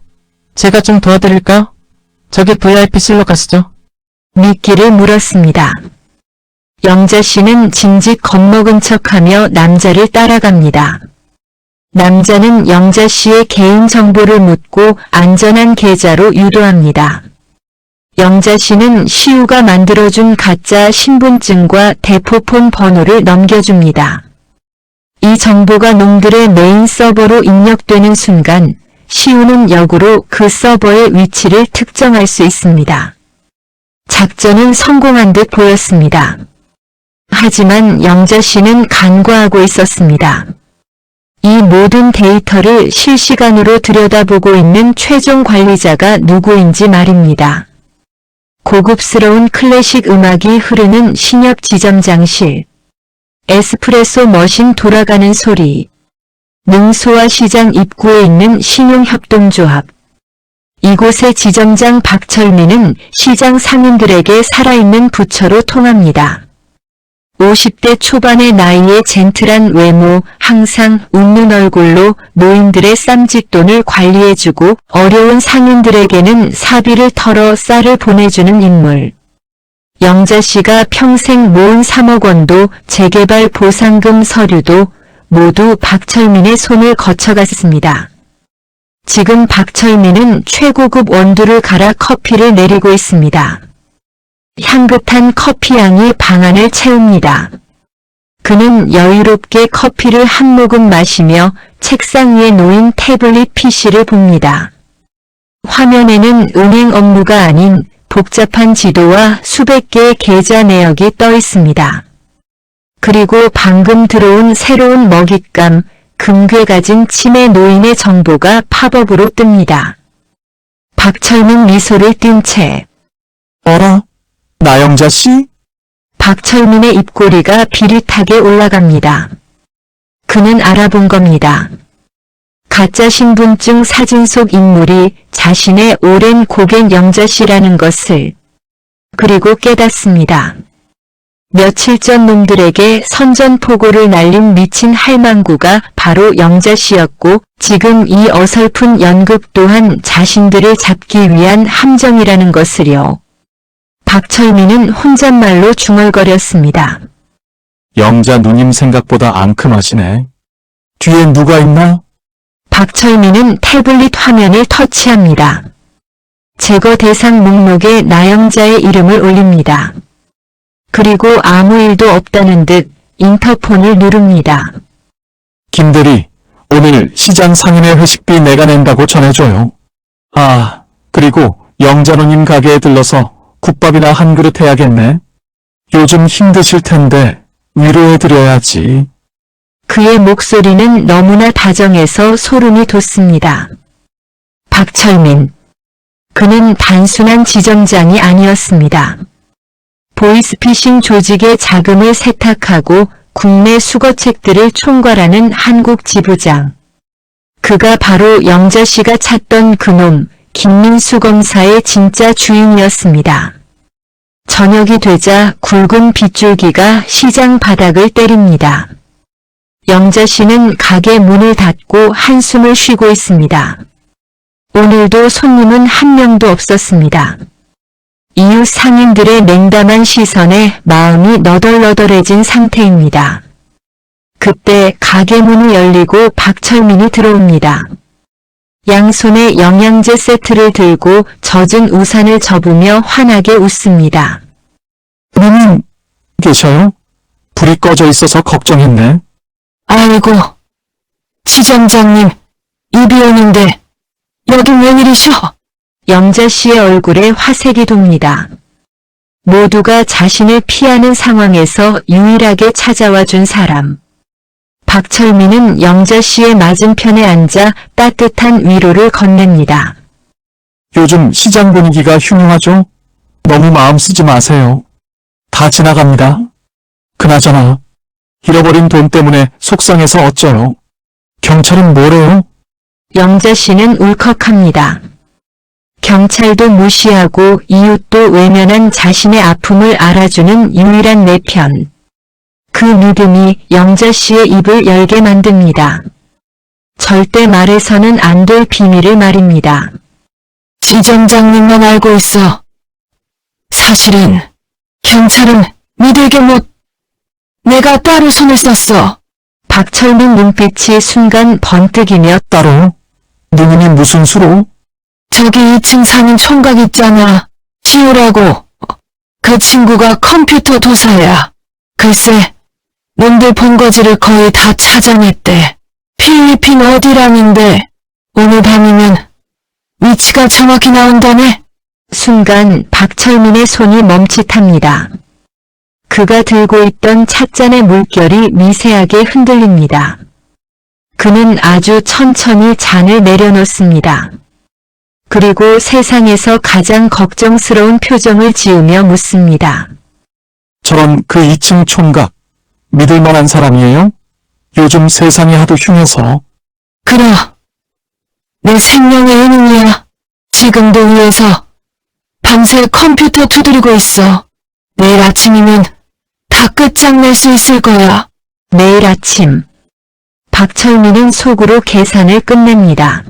제가 좀 도와드릴까요? 저기 VIP실로 가시죠. 미끼를 물었습니다. 영자 씨는 진즉 겁먹은 척하며 남자를 따라갑니다. 남자는 영자 씨의 개인 정보를 묻고 안전한 계좌로 유도합니다. 영자 씨는 시우가 만들어준 가짜 신분증과 대포폰 번호를 넘겨줍니다. 이 정보가 놈들의 메인 서버로 입력되는 순간 시우는 역으로 그 서버의 위치를 특정할 수 있습니다. 작전은 성공한 듯 보였습니다. 하지만 영자 씨는 간과하고 있었습니다. 이 모든 데이터를 실시간으로 들여다보고 있는 최종 관리자가 누구인지 말입니다. 고급스러운 클래식 음악이 흐르는 신협 지점장실. 에스프레소 머신 돌아가는 소리. 능소와 시장 입구에 있는 신용협동조합. 이곳의 지점장 박철민은 시장 상인들에게 살아있는 부처로 통합니다. 50대 초반의 나이에 젠틀한 외모, 항상 웃는 얼굴로 노인들의 쌈짓돈을 관리해주고 어려운 상인들에게는 사비를 털어 쌀을 보내주는 인물. 영자 씨가 평생 모은 3억 원도 재개발 보상금 서류도 모두 박철민의 손을 거쳐갔습니다. 지금 박철민은 최고급 원두를 갈아 커피를 내리고 있습니다. 향긋한 커피향이 방안을 채웁니다. 그는 여유롭게 커피를 한 모금 마시며 책상 위에 놓인 태블릿 PC를 봅니다. 화면에는 은행 업무가 아닌 복잡한 지도와 수백 개의 계좌 내역이 떠 있습니다. 그리고 방금 들어온 새로운 먹잇감, 금괴 가진 치매 노인의 정보가 팝업으로 뜹니다. 박철민 미소를 띈 채 어라? 나영자 씨? 박철민의 입꼬리가 비릿하게 올라갑니다. 그는 알아본 겁니다. 가짜 신분증 사진 속 인물이 자신의 오랜 고객 영자 씨라는 것을. 그리고 깨닫습니다. 며칠 전 놈들에게 선전포고를 날린 미친 할망구가 바로 영자 씨였고 지금 이 어설픈 연극 또한 자신들을 잡기 위한 함정이라는 것을요. 박철민은 혼잣말로 중얼거렸습니다. 영자 누님 생각보다 앙큼하시네. 뒤에 누가 있나? 박철민은 태블릿 화면을 터치합니다. 제거 대상 목록에 나영자의 이름을 올립니다. 그리고 아무 일도 없다는 듯 인터폰을 누릅니다. 김대리, 오늘 시장 상인회 회식비 내가 낸다고 전해줘요. 아, 그리고 영자 누님 가게에 들러서 국밥이나 한 그릇 해야겠네. 요즘 힘드실 텐데 위로해드려야지. 그의 목소리는 너무나 다정해서 소름이 돋습니다. 박철민. 그는 단순한 지점장이 아니었습니다. 보이스피싱 조직의 자금을 세탁하고 국내 수거책들을 총괄하는 한국 지부장. 그가 바로 영자 씨가 찾던 그놈 김민수 검사의 진짜 주인이었습니다. 저녁이 되자 굵은 빗줄기가 시장 바닥을 때립니다. 영자 씨는 가게 문을 닫고 한숨을 쉬고 있습니다. 오늘도 손님은 한 명도 없었습니다. 이웃 상인들의 냉담한 시선에 마음이 너덜너덜해진 상태입니다. 그때 가게 문이 열리고 박철민이 들어옵니다. 양손에 영양제 세트를 들고 젖은 우산을 접으며 환하게 웃습니다. 누님, 계셔요? 불이 꺼져 있어서 걱정했네. 아이고, 지점장님, 입이 오는데 여긴 웬일이셔? 영자 씨의 얼굴에 화색이 돕니다. 모두가 자신을 피하는 상황에서 유일하게 찾아와 준 사람. 박철민은 영자 씨의 맞은편에 앉아 따뜻한 위로를 건넵니다. 요즘 시장 분위기가 흉흉하죠? 너무 마음 쓰지 마세요. 다 지나갑니다. 그나저나 잃어버린 돈 때문에 속상해서 어쩌요? 경찰은 뭐래요? 영자 씨는 울컥합니다. 경찰도 무시하고 이웃도 외면한 자신의 아픔을 알아주는 유일한 내 편. 그 믿음이 영자 씨의 입을 열게 만듭니다. 절대 말해서는 안 될 비밀을 말입니다. 지점장님만 알고 있어. 사실은 경찰은 믿을게 못. 내가 따로 손을 썼어. 박철민 눈빛이 순간 번뜩이며 따로? 누님이 무슨 수로? 저기 2층 사는 총각 있잖아. 지우라고. 그 친구가 컴퓨터 도사야. 글쎄, 놈들 본거지를 거의 다 찾아냈대. 필리핀 어디라는데 오늘 밤이면 위치가 정확히 나온다네. 순간 박철민의 손이 멈칫합니다. 그가 들고 있던 찻잔의 물결이 미세하게 흔들립니다. 그는 아주 천천히 잔을 내려놓습니다. 그리고 세상에서 가장 걱정스러운 표정을 지으며 묻습니다. 저런 그 2층 총각, 믿을 만한 사람이에요? 요즘 세상이 하도 흉해서. 그럼 내 생명의 은인이야. 지금도 위에서 밤새 컴퓨터 두드리고 있어. 내일 아침이면 다 끝장낼 수 있을 거야. 내일 아침. 박철민은 속으로 계산을 끝냅니다.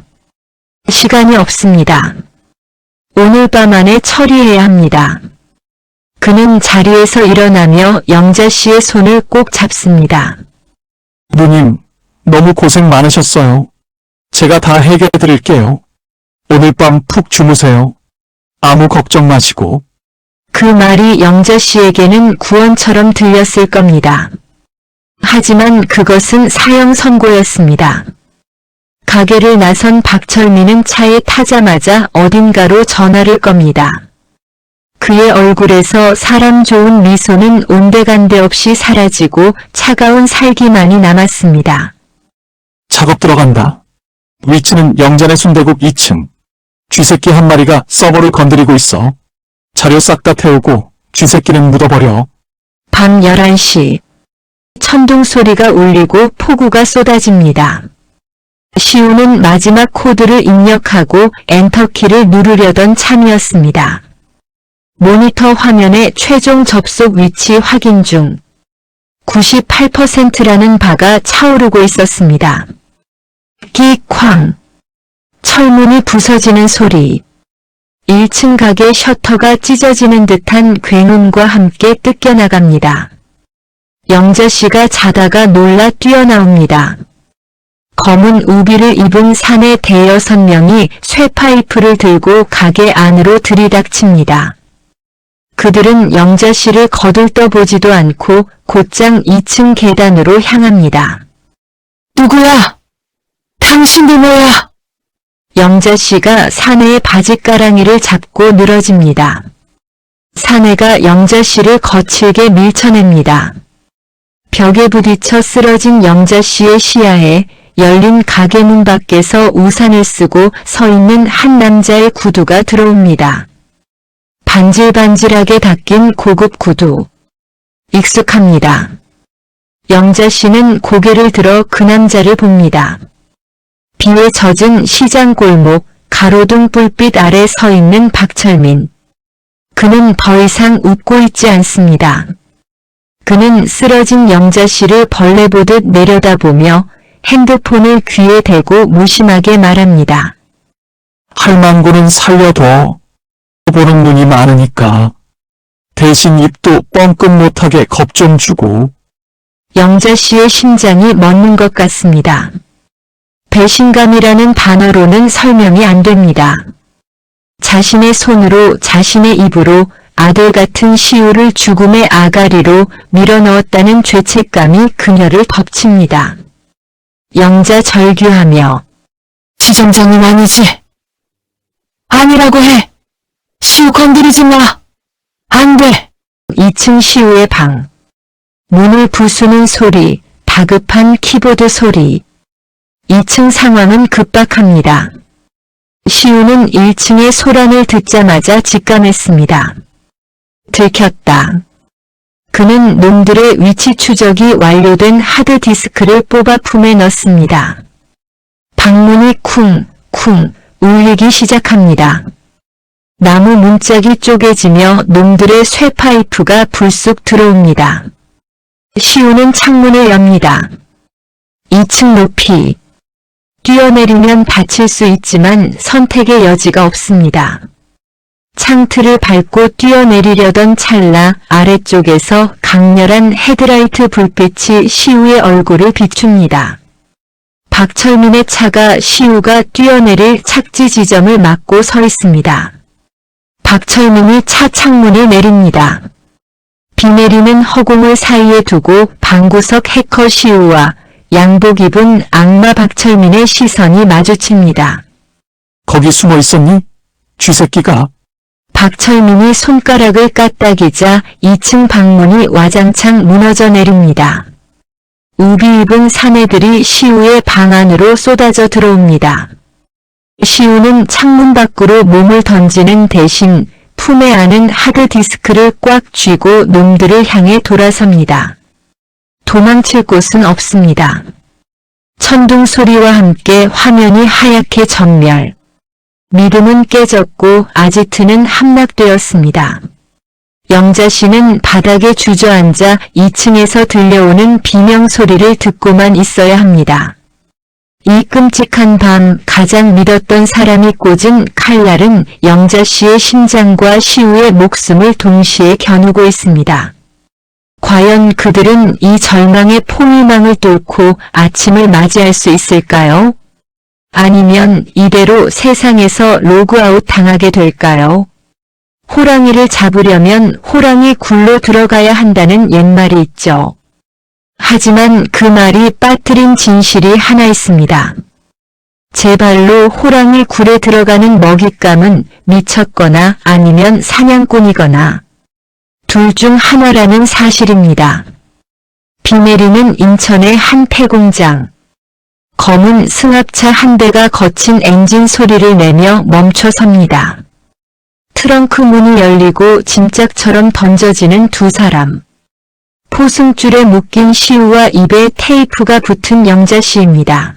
시간이 없습니다. 오늘 밤 안에 처리해야 합니다. 그는 자리에서 일어나며 영자 씨의 손을 꼭 잡습니다. 누님, 너무 고생 많으셨어요. 제가 다 해결해 드릴게요. 오늘 밤 푹 주무세요. 아무 걱정 마시고. 그 말이 영자 씨에게는 구원처럼 들렸을 겁니다. 하지만 그것은 사형 선고였습니다. 가게를 나선 박철민은 차에 타자마자 어딘가로 전화를 겁니다. 그의 얼굴에서 사람 좋은 미소는 온데간데 없이 사라지고 차가운 살기만이 남았습니다. 작업 들어간다. 위치는 영전의 순대국 2층. 쥐새끼 한 마리가 서버를 건드리고 있어. 자료 싹 다 태우고 쥐새끼는 묻어버려. 밤 11시. 천둥 소리가 울리고 폭우가 쏟아집니다. 시우는 마지막 코드를 입력하고 엔터키를 누르려던 참이었습니다. 모니터 화면에 최종 접속 위치 확인 중. 98%라는 바가 차오르고 있었습니다. 기쾅. 철문이 부서지는 소리. 1층 가게 셔터가 찢어지는 듯한 굉음과 함께 뜯겨나갑니다. 영자씨가 자다가 놀라 뛰어나옵니다. 검은 우비를 입은 사내 대여섯 명이 쇠파이프를 들고 가게 안으로 들이닥칩니다. 그들은 영자씨를 거들떠보지도 않고 곧장 2층 계단으로 향합니다. 누구야? 당신들 뭐야? 영자씨가 사내의 바지가랑이를 잡고 늘어집니다. 사내가 영자씨를 거칠게 밀쳐냅니다. 벽에 부딪혀 쓰러진 영자씨의 시야에 열린 가게 문 밖에서 우산을 쓰고 서 있는 한 남자의 구두가 들어옵니다. 반질반질하게 닦인 고급 구두. 익숙합니다. 영자씨는 고개를 들어 그 남자를 봅니다. 비에 젖은 시장 골목 가로등 불빛 아래 서 있는 박철민. 그는 더 이상 웃고 있지 않습니다. 그는 쓰러진 영자씨를 벌레 보듯 내려다보며 핸드폰을 귀에 대고 무심하게 말합니다. 할망구는 살려둬. 보는 눈이 많으니까. 대신 입도 뻥끗 못하게 겁 좀 주고. 영자씨의 심장이 멎는 것 같습니다. 배신감이라는 단어로는 설명이 안 됩니다. 자신의 손으로 자신의 입으로 아들 같은 시우를 죽음의 아가리로 밀어넣었다는 죄책감이 그녀를 덮칩니다. 영자 절규하며 지점장님 아니지? 아니라고 해! 시우 건드리지 마! 안 돼! 2층 시우의 방. 문을 부수는 소리, 다급한 키보드 소리. 2층 상황은 급박합니다. 시우는 1층의 소란을 듣자마자 직감했습니다. 들켰다. 그는 놈들의 위치 추적이 완료된 하드디스크를 뽑아 품에 넣습니다. 방문이 쿵쿵 울리기 시작합니다. 나무 문짝이 쪼개지며 놈들의 쇠파이프가 불쑥 들어옵니다. 시우는 창문을 엽니다. 2층 높이. 뛰어내리면 다칠 수 있지만 선택의 여지가 없습니다. 창틀을 밟고 뛰어내리려던 찰나 아래쪽에서 강렬한 헤드라이트 불빛이 시우의 얼굴을 비춥니다. 박철민의 차가 시우가 뛰어내릴 착지 지점을 막고 서 있습니다. 박철민이 차 창문을 내립니다. 비 내리는 허공을 사이에 두고 방구석 해커 시우와 양복 입은 악마 박철민의 시선이 마주칩니다. 거기 숨어 있었니? 쥐새끼가. 박철민이 손가락을 까딱이자 2층 방문이 와장창 무너져 내립니다. 우비 입은 사내들이 시우의 방 안으로 쏟아져 들어옵니다. 시우는 창문 밖으로 몸을 던지는 대신 품에 안은 하드디스크를 꽉 쥐고 놈들을 향해 돌아섭니다. 도망칠 곳은 없습니다. 천둥 소리와 함께 화면이 하얗게 전멸. 믿음은 깨졌고 아지트는 함락되었습니다. 영자씨는 바닥에 주저앉아 2층에서 들려오는 비명 소리를 듣고만 있어야 합니다. 이 끔찍한 밤 가장 믿었던 사람이 꽂은 칼날은 영자씨의 심장과 시우의 목숨을 동시에 겨누고 있습니다. 과연 그들은 이 절망의 포위망을 뚫고 아침을 맞이할 수 있을까요? 아니면 이대로 세상에서 로그아웃 당하게 될까요? 호랑이를 잡으려면 호랑이 굴로 들어가야 한다는 옛말이 있죠. 하지만 그 말이 빠뜨린 진실이 하나 있습니다. 제 발로 호랑이 굴에 들어가는 먹잇감은 미쳤거나 아니면 사냥꾼이거나 둘 중 하나라는 사실입니다. 비 내리는 인천의 한 폐공장. 검은 승합차 한 대가 거친 엔진 소리를 내며 멈춰 섭니다. 트렁크 문이 열리고 짐짝처럼 던져지는 두 사람. 포승줄에 묶인 시우와 입에 테이프가 붙은 영자씨입니다.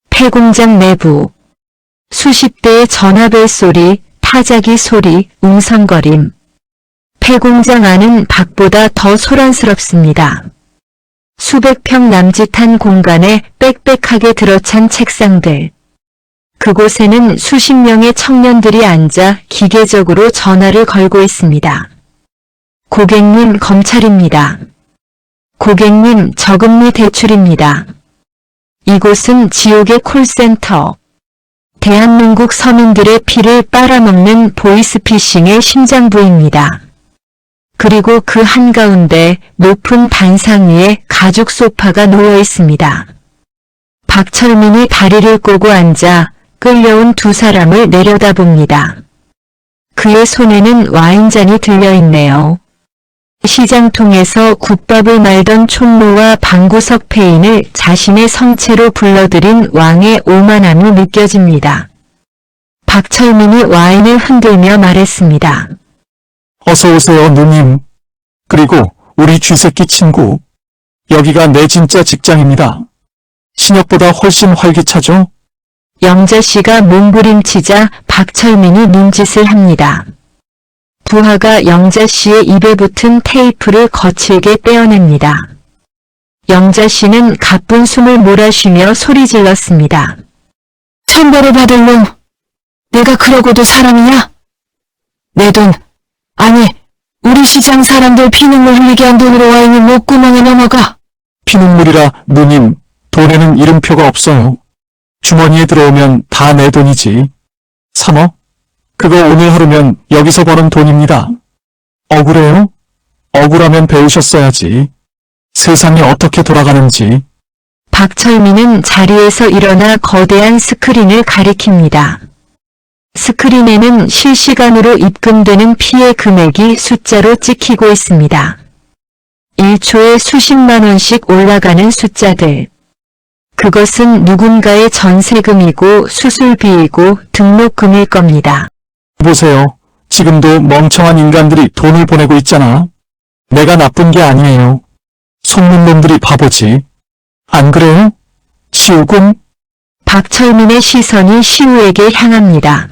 폐공장 내부. 수십 대의 전화벨 소리, 타자기 소리, 웅성거림. 폐공장 안은 밖보다 더 소란스럽습니다. 수백 평 남짓한 공간에 빽빽하게 들어찬 책상들. 그곳에는 수십 명의 청년들이 앉아 기계적으로 전화를 걸고 있습니다. 고객님, 검찰입니다. 고객님, 저금리 대출입니다. 이곳은 지옥의 콜센터. 대한민국 서민들의 피를 빨아먹는 보이스피싱의 심장부입니다. 그리고 그 한가운데 높은 단상 위에 가죽 소파가 놓여 있습니다. 박철민이 다리를 꼬고 앉아 끌려온 두 사람을 내려다봅니다. 그의 손에는 와인잔이 들려있네요. 시장통에서 국밥을 말던 촌노와 방구석 폐인을 자신의 성체로 불러들인 왕의 오만함이 느껴집니다. 박철민이 와인을 흔들며 말했습니다. 어서 오세요, 누님. 그리고 우리 쥐새끼 친구. 여기가 내 진짜 직장입니다. 신역보다 훨씬 활기차죠? 영자씨가 몸부림치자 박철민이 눈짓을 합니다. 부하가 영자씨의 입에 붙은 테이프를 거칠게 떼어냅니다. 영자씨는 가쁜 숨을 몰아쉬며 소리 질렀습니다. 천벌을 받을 놈, 내가 그러고도 사람이냐? 내 돈, 아니 우리 시장 사람들 피눈물 흘리게 한 돈으로 와인이 목구멍에 넘어가. 피눈물이라 누님, 돈에는 이름표가 없어요. 주머니에 들어오면 다 내 돈이지. 3억? 그거 오늘 하루면 여기서 버는 돈입니다. 억울해요? 억울하면 배우셨어야지. 세상이 어떻게 돌아가는지. 박철민은 자리에서 일어나 거대한 스크린을 가리킵니다. 스크린에는 실시간으로 입금되는 피해 금액이 숫자로 찍히고 있습니다. 1초에 수십만 원씩 올라가는 숫자들. 그것은 누군가의 전세금이고 수술비이고 등록금일 겁니다. 보세요. 지금도 멍청한 인간들이 돈을 보내고 있잖아. 내가 나쁜 게 아니에요. 속는 놈들이 바보지. 안 그래요? 시우군? 박철민의 시선이 시우에게 향합니다.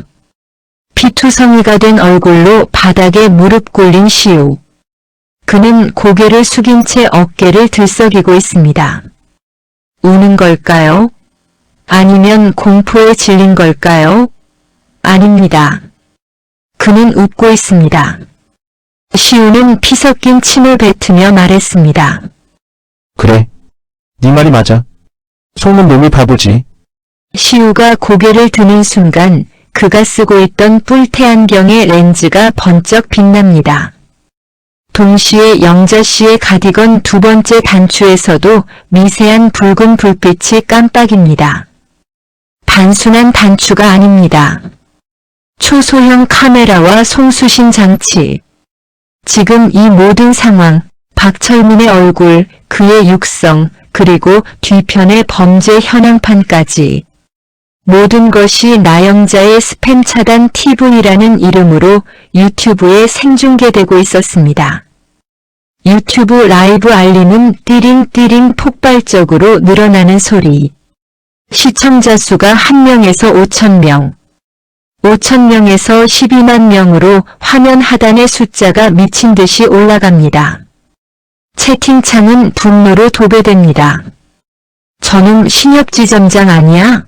피투성이가 된 얼굴로 바닥에 무릎 꿇린 시우. 그는 고개를 숙인 채 어깨를 들썩이고 있습니다. 우는 걸까요? 아니면 공포에 질린 걸까요? 아닙니다. 그는 웃고 있습니다. 시우는 피 섞인 침을 뱉으며 말했습니다. 그래. 네 말이 맞아. 속는 놈이 바보지. 시우가 고개를 드는 순간 그가 쓰고 있던 뿔테 안경의 렌즈가 번쩍 빛납니다. 동시에 영자씨의 가디건 두 번째 단추에서도 미세한 붉은 불빛이 깜빡입니다. 단순한 단추가 아닙니다. 초소형 카메라와 송수신 장치. 지금 이 모든 상황, 박철민의 얼굴, 그의 육성, 그리고 뒤편의 범죄 현황판까지. 모든 것이 나영자의 스팸 차단 TV라는 이름으로 유튜브에 생중계되고 있었습니다. 유튜브 라이브 알림은 띠링띠링 폭발적으로 늘어나는 소리. 시청자 수가 1명에서 5,000명, 5,000명에서 12만 명으로 화면 하단의 숫자가 미친 듯이 올라갑니다. 채팅창은 분노로 도배됩니다. 저놈 신협지점장 아니야?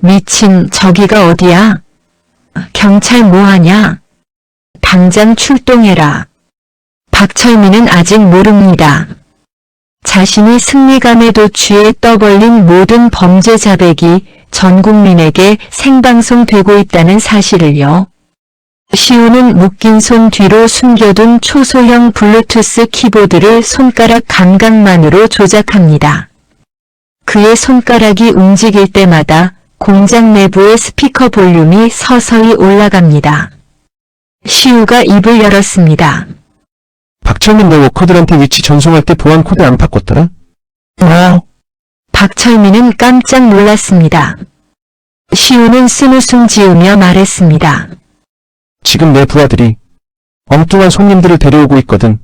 미친 저기가 어디야? 경찰 뭐하냐? 당장 출동해라. 박철민은 아직 모릅니다. 자신이 승리감에 도취해 떠벌린 모든 범죄 자백이 전 국민에게 생방송되고 있다는 사실을요. 시우는 묶인 손 뒤로 숨겨둔 초소형 블루투스 키보드를 손가락 감각만으로 조작합니다. 그의 손가락이 움직일 때마다 공장 내부의 스피커 볼륨이 서서히 올라갑니다. 시우가 입을 열었습니다. 박철민 너 워커들한테 위치 전송할 때 보안 코드 안 바꿨더라? 뭐? 박철민은 깜짝 놀랐습니다. 시우는 쓴웃음 지으며 말했습니다. 지금 내 부하들이 엉뚱한 손님들을 데려오고 있거든.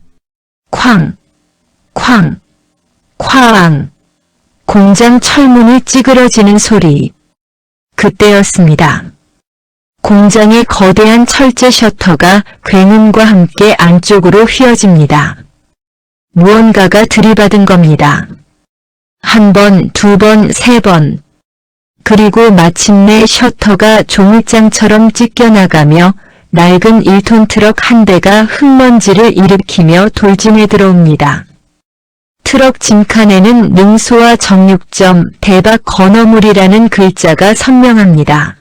쾅, 쾅, 쾅. 공장 철문이 찌그러지는 소리. 그때였습니다. 공장의 거대한 철제 셔터가 굉음과 함께 안쪽으로 휘어집니다. 무언가가 들이받은 겁니다. 한 번, 두 번, 세 번. 그리고 마침내 셔터가 종이장처럼 찢겨나가며 낡은 1톤 트럭 한 대가 흙먼지를 일으키며 돌진해 들어옵니다. 트럭 짐칸에는 능소와 정육점 대박 건어물이라는 글자가 선명합니다.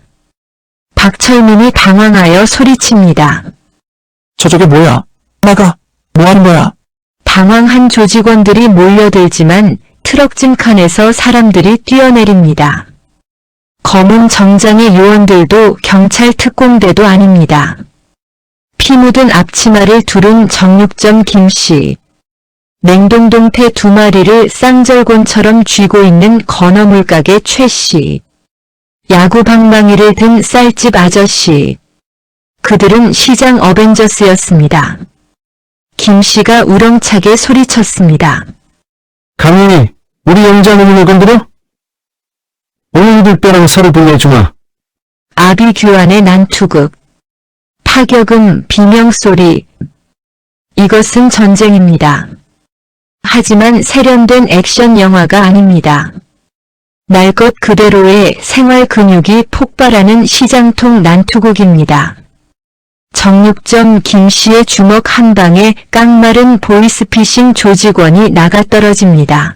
박철민이 당황하여 소리칩니다. 저쪽에 뭐야? 나가! 뭐 하는 거야? 당황한 조직원들이 몰려들지만 트럭 짐칸에서 사람들이 뛰어내립니다. 검은 정장의 요원들도 경찰 특공대도 아닙니다. 피 묻은 앞치마를 두른 정육점 김씨, 냉동동태 2마리를 쌍절곤처럼 쥐고 있는 건어물 가게 최씨, 야구 방망이를 든 쌀집 아저씨. 그들은 시장 어벤져스였습니다. 김씨가 우렁차게 소리쳤습니다. 강인이 우리 영장님을 건드려? 오늘들 뼈랑 살을 불려주마. 아비규환의 난투극, 파격음, 비명소리. 이것은 전쟁입니다. 하지만 세련된 액션 영화가 아닙니다. 날 것 그대로의 생활 근육이 폭발하는 시장통 난투극입니다. 정육점 김씨의 주먹 한 방에 깡마른 보이스피싱 조직원이 나가떨어집니다.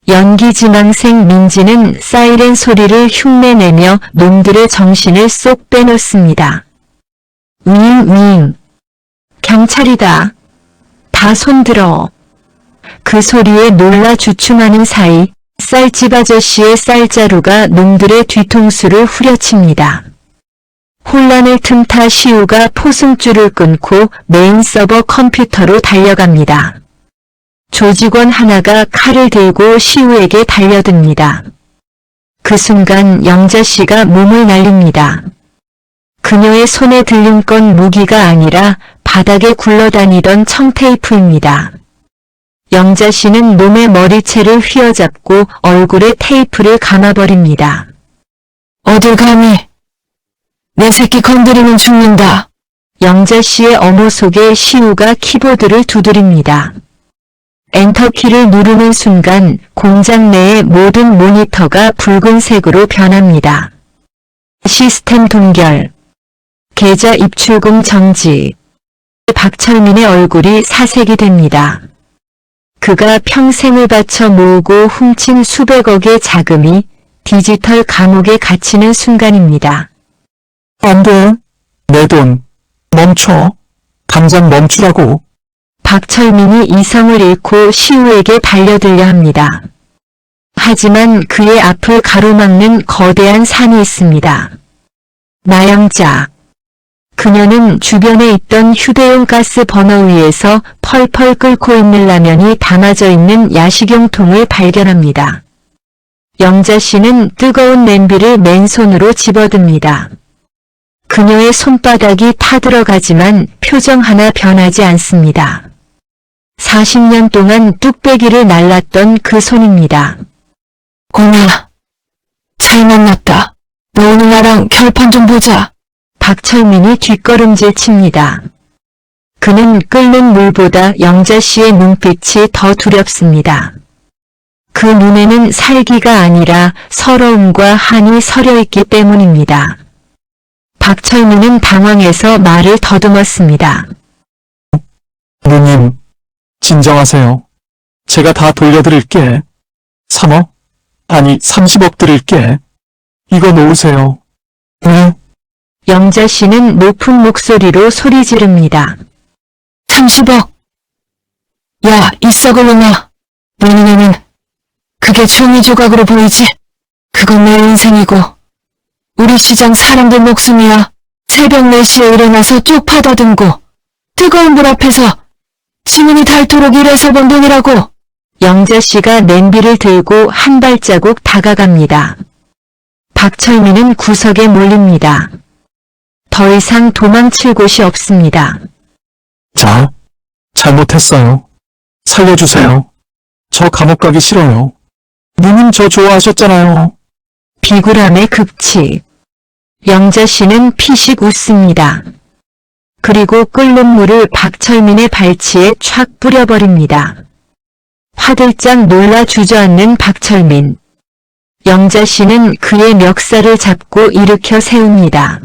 연기지망생 민지는 사이렌 소리를 흉내내며 놈들의 정신을 쏙 빼놓습니다. 윙윙. 경찰이다. 다 손들어. 그 소리에 놀라 주춤하는 사이 쌀집 아저씨의 쌀자루가 놈들의 뒤통수를 후려칩니다. 혼란을 틈타 시우가 포승줄을 끊고 메인 서버 컴퓨터로 달려갑니다. 조직원 하나가 칼을 들고 시우에게 달려듭니다. 그 순간 영자씨가 몸을 날립니다. 그녀의 손에 들린 건 무기가 아니라 바닥에 굴러다니던 청테이프입니다. 영자씨는 놈의 머리채를 휘어잡고 얼굴에 테이프를 감아버립니다. 어딜 감히. 내 새끼 건드리면 죽는다. 영자씨의 어머 속에 시우가 키보드를 두드립니다. 엔터키를 누르는 순간 공장 내의 모든 모니터가 붉은색으로 변합니다. 시스템 동결. 계좌 입출금 정지. 박철민의 얼굴이 사색이 됩니다. 그가 평생을 바쳐 모으고 훔친 수백억의 자금이 디지털 감옥에 갇히는 순간입니다. 안 돼. 내 돈. 멈춰. 당장 멈추라고. 박철민이 이성을 잃고 시우에게 달려들려 합니다. 하지만 그의 앞을 가로막는 거대한 산이 있습니다. 나영자. 그녀는 주변에 있던 휴대용 가스 버너 위에서 펄펄 끓고 있는 라면이 담아져 있는 야식용통을 발견합니다. 영자씨는 뜨거운 냄비를 맨손으로 집어듭니다. 그녀의 손바닥이 타들어가지만 표정 하나 변하지 않습니다. 40년 동안 뚝배기를 날랐던 그 손입니다. 공아, 잘 만났다. 너 오늘 나랑 결판 좀 보자. 박철민이 뒷걸음질 칩니다. 그는 끓는 물보다 영자씨의 눈빛이 더 두렵습니다. 그 눈에는 살기가 아니라 서러움과 한이 서려있기 때문입니다. 박철민은 당황해서 말을 더듬었습니다. 누님, 진정하세요. 제가 다 돌려드릴게. 3억? 아니 30억 드릴게. 이거 놓으세요. 네? 영자씨는 높은 목소리로 소리 지릅니다. 30억. 야, 이 썩을 놈아. 내 눈에는 그게 종이 조각으로 보이지? 그건 내 인생이고 우리 시장 사람들 목숨이야. 새벽 4시에 일어나서 쭉 파다듬고 뜨거운 불 앞에서 지문이 닳도록 일해서 번 돈이라고. 영자 씨가 냄비를 들고 한 발자국 다가갑니다. 박철민은 구석에 몰립니다. 더 이상 도망칠 곳이 없습니다. 자, 잘못했어요. 살려주세요. 저 감옥 가기 싫어요. 누님 저 좋아하셨잖아요. 비굴함의 극치. 영자 씨는 피식 웃습니다. 그리고 끓는 물을 박철민의 발치에 촥 뿌려버립니다. 화들짝 놀라 주저앉는 박철민. 영자 씨는 그의 멱살을 잡고 일으켜 세웁니다.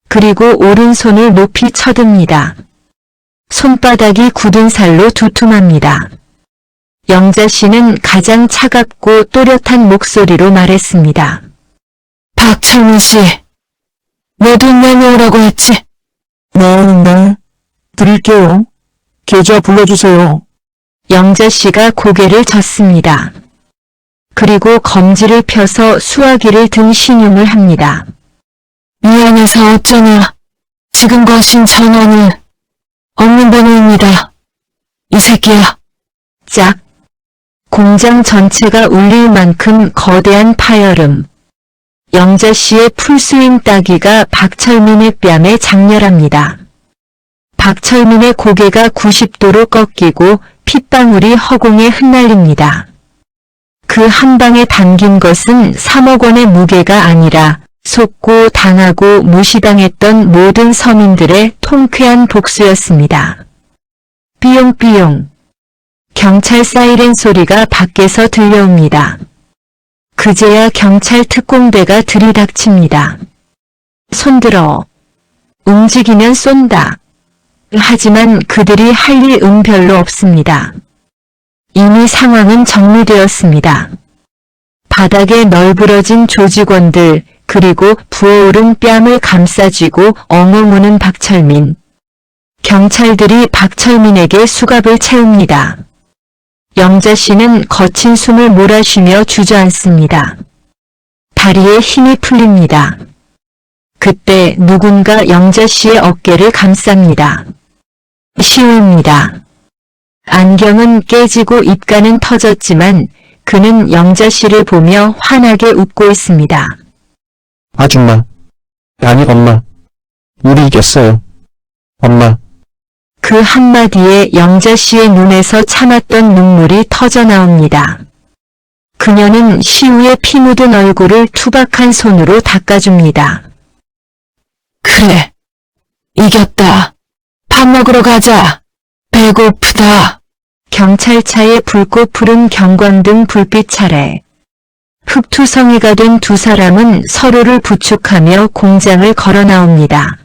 그리고 오른손을 높이 쳐듭니다. 손바닥이 굳은 살로 두툼합니다. 영자 씨는 가장 차갑고 또렷한 목소리로 말했습니다. 박철민 씨, 내 돈 내놓으라고 했지? 네. 드릴게요. 계좌 불러주세요. 영자 씨가 고개를 젓습니다. 그리고 검지를 펴서 수화기를 든 신용을 합니다. 미안해서 어쩌냐. 지금 거신 전화는 없는 번호입니다. 이 새끼야. 짝. 공장 전체가 울릴 만큼 거대한 파열음. 영자 씨의 풀스윙 따기가 박철민의 뺨에 장렬합니다. 박철민의 고개가 90도로 꺾이고 핏방울이 허공에 흩날립니다. 그 한 방에 담긴 것은 3억 원의 무게가 아니라 속고 당하고 무시당했던 모든 서민들의 통쾌한 복수였습니다. 삐용삐용. 경찰 사이렌 소리가 밖에서 들려옵니다. 그제야 경찰 특공대가 들이닥칩니다. 손들어. 움직이면 쏜다. 하지만 그들이 할 일 별로 없습니다. 이미 상황은 정리되었습니다. 바닥에 널브러진 조직원들, 그리고 부어오른 뺨을 감싸쥐고 엉엉 우는 박철민. 경찰들이 박철민에게 수갑을 채웁니다. 영자 씨는 거친 숨을 몰아쉬며 주저앉습니다. 다리에 힘이 풀립니다. 그때 누군가 영자 씨의 어깨를 감쌉니다. 시우입니다. 안경은 깨지고 입가는 터졌지만 그는 영자 씨를 보며 환하게 웃고 있습니다. 아줌마. 아니, 엄마. 우리 이겼어요. 엄마. 그 한마디에 영자 씨의 눈에서 참았던 눈물이 터져 나옵니다. 그녀는 시우의 피 묻은 얼굴을 투박한 손으로 닦아줍니다. 그래. 이겼다. 밥 먹으러 가자. 배고프다. 경찰차에 붉고 푸른 경광등 불빛 차례. 흑투성이가 된 두 사람은 서로를 부축하며 공장을 걸어 나옵니다.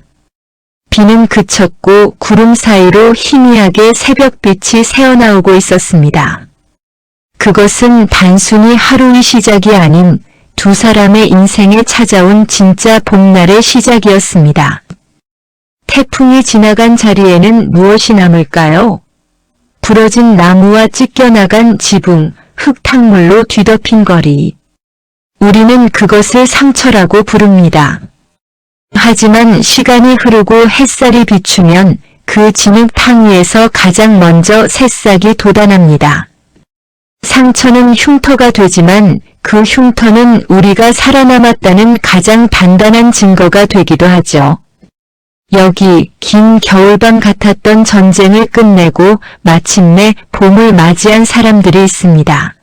비는 그쳤고 구름 사이로 희미하게 새벽빛이 새어나오고 있었습니다. 그것은 단순히 하루의 시작이 아닌 두 사람의 인생에 찾아온 진짜 봄날의 시작이었습니다. 태풍이 지나간 자리에는 무엇이 남을까요? 부러진 나무와 찢겨나간 지붕, 흙탕물로 뒤덮인 거리. 우리는 그것을 상처라고 부릅니다. 하지만 시간이 흐르고 햇살이 비추면 그 진흙탕 위에서 가장 먼저 새싹이 돋아납니다. 상처는 흉터가 되지만 그 흉터는 우리가 살아남았다는 가장 단단한 증거가 되기도 하죠. 여기 긴 겨울밤 같았던 전쟁을 끝내고 마침내 봄을 맞이한 사람들이 있습니다.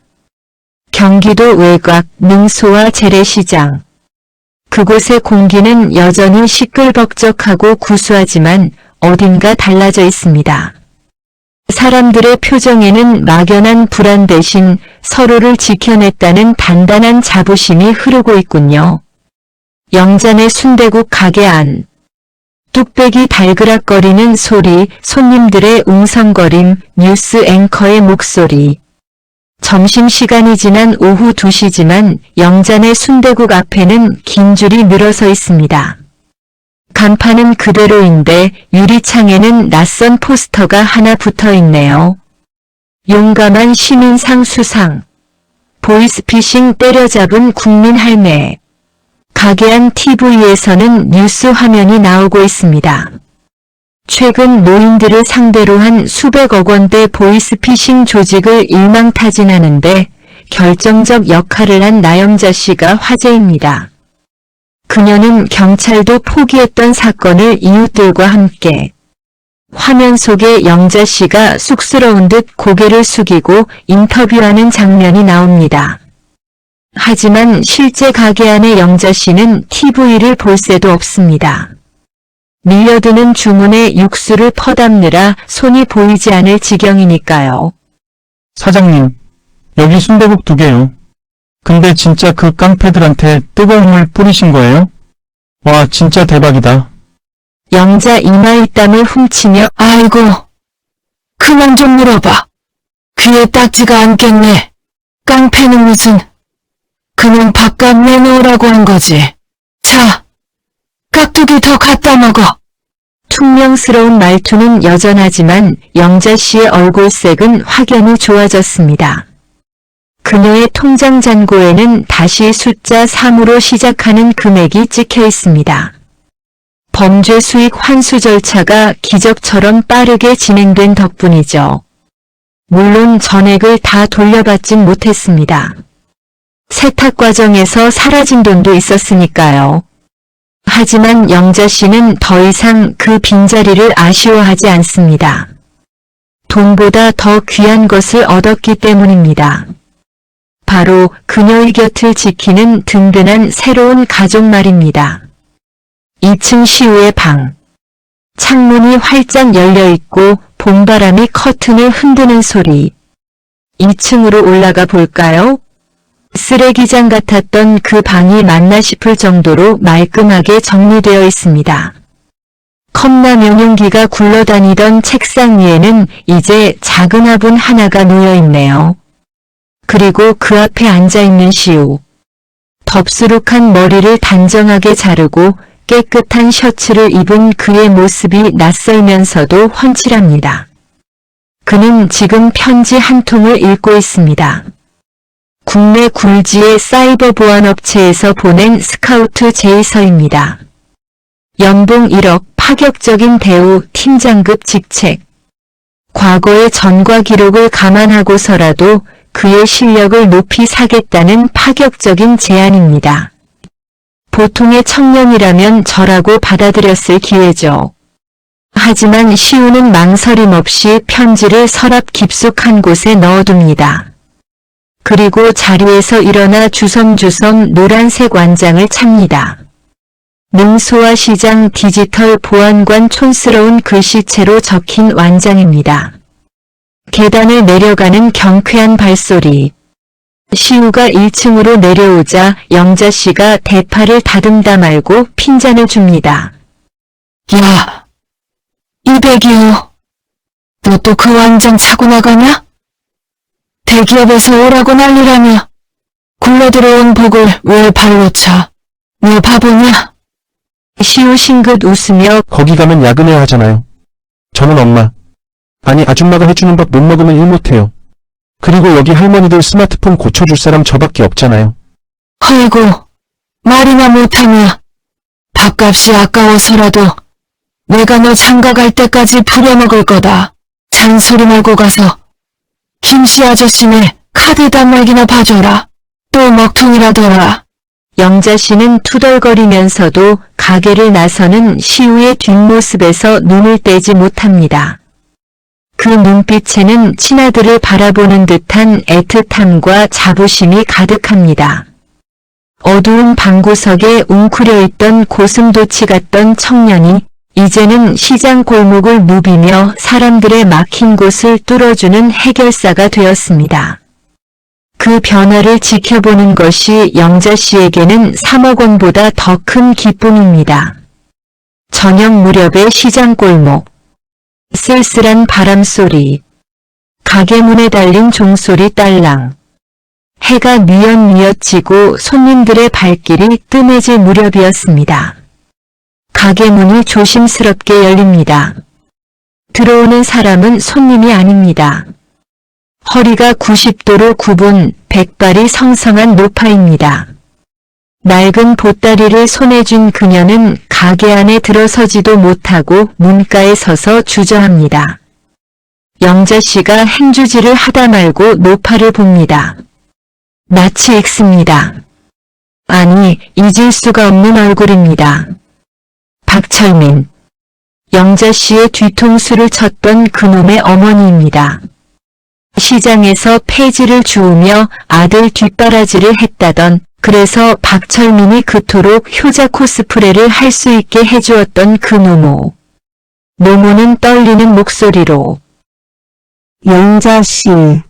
경기도 외곽 능소와 재래시장. 그곳의 공기는 여전히 시끌벅적하고 구수하지만 어딘가 달라져 있습니다. 사람들의 표정에는 막연한 불안 대신 서로를 지켜냈다는 단단한 자부심이 흐르고 있군요. 영잔의 순대국 가게 안. 뚝배기 달그락거리는 소리, 손님들의 웅성거림, 뉴스 앵커의 목소리. 점심시간이 지난 오후 2시지만 영잔의 순대국 앞에는 긴 줄이 늘어서 있습니다. 간판은 그대로인데 유리창에는 낯선 포스터가 하나 붙어있네요. 용감한 시민상 수상. 보이스피싱 때려잡은 국민 할매. 가게 안 TV에서는 뉴스 화면이 나오고 있습니다. 최근 노인들을 상대로 한 수백억 원대 보이스피싱 조직을 일망타진하는데 결정적 역할을 한 나영자 씨가 화제입니다. 그녀는 경찰도 포기했던 사건을 이웃들과 함께 화면 속에 영자 씨가 쑥스러운 듯 고개를 숙이고 인터뷰하는 장면이 나옵니다. 하지만 실제 가게 안의 영자 씨는 TV를 볼 새도 없습니다. 밀려드는 주문에 육수를 퍼담느라 손이 보이지 않을 지경이니까요. 사장님, 여기 순대국 2개요. 근데 진짜 그 깡패들한테 뜨거운 물 뿌리신 거예요? 와, 진짜 대박이다. 영자 이마의 땀을 훔치며 아이고, 그만 좀 물어봐. 귀에 딱지가 않겠네. 깡패는 무슨, 그냥 밥값 내놓으라고 한 거지. 자, 깍두기 더 갖다 먹어. 퉁명스러운 말투는 여전하지만 영자 씨의 얼굴색은 확연히 좋아졌습니다. 그녀의 통장 잔고에는 다시 숫자 3으로 시작하는 금액이 찍혀 있습니다. 범죄 수익 환수 절차가 기적처럼 빠르게 진행된 덕분이죠. 물론 전액을 다 돌려받진 못했습니다. 세탁 과정에서 사라진 돈도 있었으니까요. 하지만 영자 씨는 더 이상 그 빈자리를 아쉬워하지 않습니다. 돈보다 더 귀한 것을 얻었기 때문입니다. 바로 그녀의 곁을 지키는 든든한 새로운 가족 말입니다. 2층 시우의 방. 창문이 활짝 열려있고 봄바람이 커튼을 흔드는 소리. 2층으로 올라가 볼까요? 쓰레기장 같았던 그 방이 맞나 싶을 정도로 말끔하게 정리되어 있습니다. 컵라 명용기가 굴러다니던 책상 위에는 이제 작은 화분 하나가 놓여 있네요. 그리고 그 앞에 앉아있는 시우. 덥수룩한 머리를 단정하게 자르고 깨끗한 셔츠를 입은 그의 모습이 낯설면서도 훤칠합니다. 그는 지금 편지 한 통을 읽고 있습니다. 국내 굴지의 사이버 보안업체에서 보낸 스카우트 제의서입니다. 연봉 1억, 파격적인 대우, 팀장급 직책. 과거의 전과 기록을 감안하고서라도 그의 실력을 높이 사겠다는 파격적인 제안입니다. 보통의 청년이라면 저라고 받아들였을 기회죠. 하지만 시우는 망설임 없이 편지를 서랍 깊숙한 곳에 넣어둡니다. 그리고 자리에서 일어나 주섬주섬 노란색 완장을 찹니다. 능소화 시장 디지털 보안관 촌스러운 글씨체로 적힌 완장입니다. 계단을 내려가는 경쾌한 발소리. 시우가 1층으로 내려오자 영자 씨가 대파를 다듬다 말고 핀잔을 줍니다. 야, 200이요. 너 또 그 완장 차고 나가냐? 대기업에서 오라고 난리라며 굴러들어온 복을 왜 발로 차? 너 바보냐? 시우 싱긋 웃으며 거기 가면 야근해야 하잖아요. 저는 엄마. 아니 아줌마가 해주는 밥 못 먹으면 일 못해요. 그리고 여기 할머니들 스마트폰 고쳐줄 사람 저밖에 없잖아요. 아이고, 말이나 못하며 밥값이 아까워서라도 내가 너 장가 갈 때까지 부려먹을 거다. 잔소리 말고 가서 김씨 아저씨네 카드 단말기나 봐줘라. 또 먹통이라더라. 영자 씨는 투덜거리면서도 가게를 나서는 시우의 뒷모습에서 눈을 떼지 못합니다. 그 눈빛에는 친아들을 바라보는 듯한 애틋함과 자부심이 가득합니다. 어두운 방구석에 웅크려 있던 고슴도치 같던 청년이 이제는 시장 골목을 누비며 사람들의 막힌 곳을 뚫어주는 해결사가 되었습니다. 그 변화를 지켜보는 것이 영자 씨에게는 3억 원보다 더 큰 기쁨입니다. 저녁 무렵의 시장 골목. 쓸쓸한 바람소리. 가게 문에 달린 종소리 딸랑. 해가 뉘엿뉘엿 지고 손님들의 발길이 뜸해질 무렵이었습니다. 가게 문이 조심스럽게 열립니다. 들어오는 사람은 손님이 아닙니다. 허리가 90도로 굽은 백발이 성성한 노파입니다. 낡은 보따리를 손에 쥔 그녀는 가게 안에 들어서지도 못하고 문가에 서서 주저합니다. 영자씨가 행주질을 하다 말고 노파를 봅니다. 낯이 익습니다. 아니, 잊을 수가 없는 얼굴입니다. 박철민. 영자씨의 뒤통수를 쳤던 그놈의 어머니입니다. 시장에서 폐지를 주우며 아들 뒷바라지를 했다던, 그래서 박철민이 그토록 효자 코스프레를 할 수 있게 해주었던 그 노모. 노모는 떨리는 목소리로 영자씨,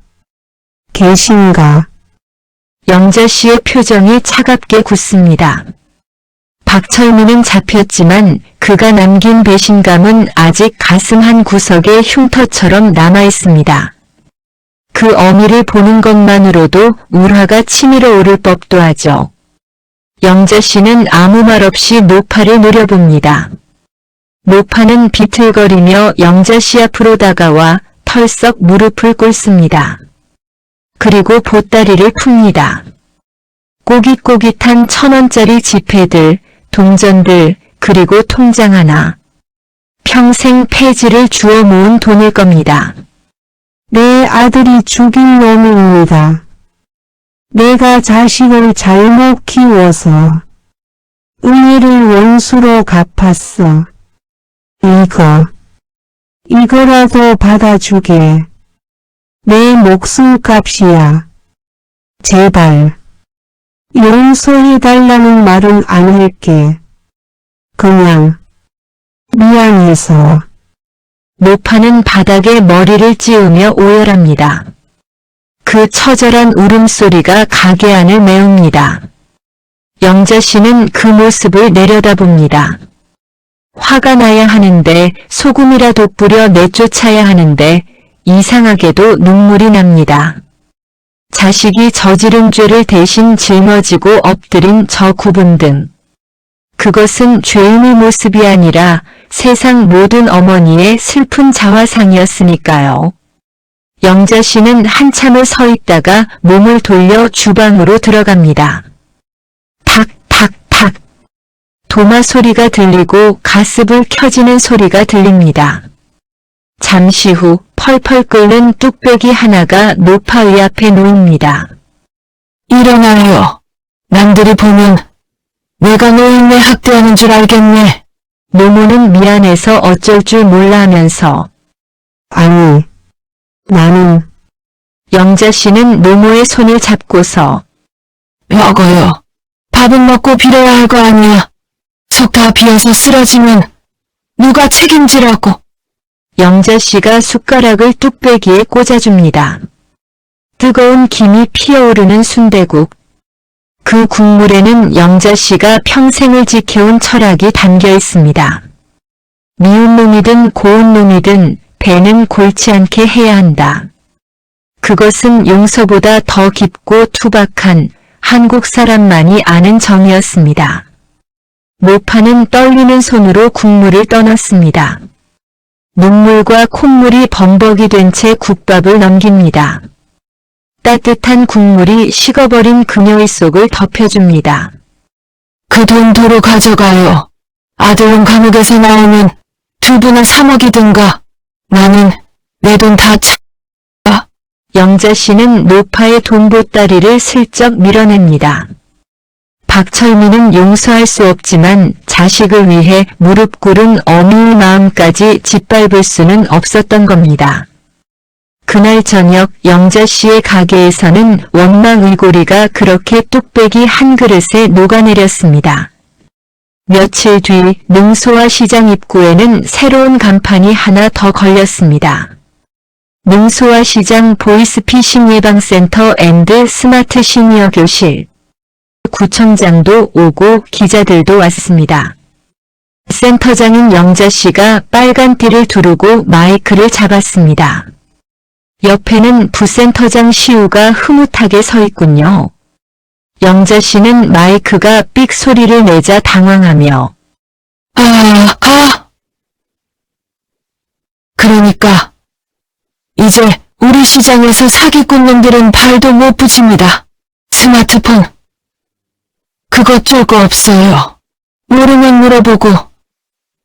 계신가? 영자씨의 표정이 차갑게 굳습니다. 박철민은 잡혔지만 그가 남긴 배신감은 아직 가슴 한 구석에 흉터처럼 남아있습니다. 그 어미를 보는 것만으로도 울화가 치밀어 오를 법도 하죠. 영자씨는 아무 말 없이 노파를 노려봅니다. 노파는 비틀거리며 영자씨 앞으로 다가와 털썩 무릎을 꿇습니다. 그리고 보따리를 풉니다. 꼬깃꼬깃한 1,000원짜리 지폐들, 동전들, 그리고 통장 하나. 평생 폐지를 주워 모은 돈일 겁니다. 내 아들이 죽인 놈입니다. 내가 자식을 잘못 키워서 은혜를 원수로 갚았어. 이거라도 받아주게. 내 목숨값이야. 제발. 용서해달라는 말은 안 할게. 그냥 미안해서. 노파는 바닥에 머리를 찌우며 오열합니다. 그 처절한 울음소리가 가게 안을 메웁니다. 영자씨는 그 모습을 내려다봅니다. 화가 나야 하는데, 소금이라도 뿌려 내쫓아야 하는데 이상하게도 눈물이 납니다. 자식이 저지른 죄를 대신 짊어지고 엎드린 저 구분등. 그것은 죄인의 모습이 아니라 세상 모든 어머니의 슬픈 자화상이었으니까요. 영자씨는 한참을 서 있다가 몸을 돌려 주방으로 들어갑니다. 탁탁탁. 도마 소리가 들리고 가스불 켜지는 소리가 들립니다. 잠시 후 펄펄 끓는 뚝배기 하나가 노파 위 앞에 놓입니다. 일어나요. 남들이 보면 내가 노인네 학대하는 줄 알겠네. 노모는 미안해서 어쩔 줄 몰라 하면서 아니, 나는 영자씨는 노모의 손을 잡고서 먹어요. 밥은 먹고 빌어야 할 거 아니야. 속 다 비어서 쓰러지면 누가 책임지라고. 영자씨가 숟가락을 뚝배기에 꽂아줍니다. 뜨거운 김이 피어오르는 순대국. 그 국물에는 영자씨가 평생을 지켜온 철학이 담겨 있습니다. 미운 놈이든 고운 놈이든 배는 골치 않게 해야 한다. 그것은 용서보다 더 깊고 투박한 한국 사람만이 아는 정이었습니다. 노파는 떨리는 손으로 국물을 떠넣습니다. 눈물과 콧물이 범벅이 된 채 국밥을 넘깁니다. 따뜻한 국물이 식어버린 그녀의 속을 덮여줍니다. 그 돈 도로 가져가요. 아들은 감옥에서 나오면 두 분은 3억이든가. 나는 내 돈 다 영자씨는 노파의 돈보따리를 슬쩍 밀어냅니다. 박철민은 용서할 수 없지만 자식을 위해 무릎 꿇은 어미의 마음까지 짓밟을 수는 없었던 겁니다. 그날 저녁 영자씨의 가게에서는 원망의고리가 그렇게 뚝배기 한 그릇에 녹아내렸습니다. 며칠 뒤 능소와 시장 입구에는 새로운 간판이 하나 더 걸렸습니다. 능소와 시장 보이스피싱 예방센터 앤드 스마트 시니어 교실. 구청장도 오고 기자들도 왔습니다. 센터장인 영자씨가 빨간 띠를 두르고 마이크를 잡았습니다. 옆에는 부센터장 시우가 흐뭇하게 서 있군요. 영자씨는 마이크가 삑 소리를 내자 당황하며 그러니까 이제 우리 시장에서 사기꾼 놈들은 발도 못 붙입니다. 스마트폰 그거 쫄 거 없어요. 모르면 물어보고,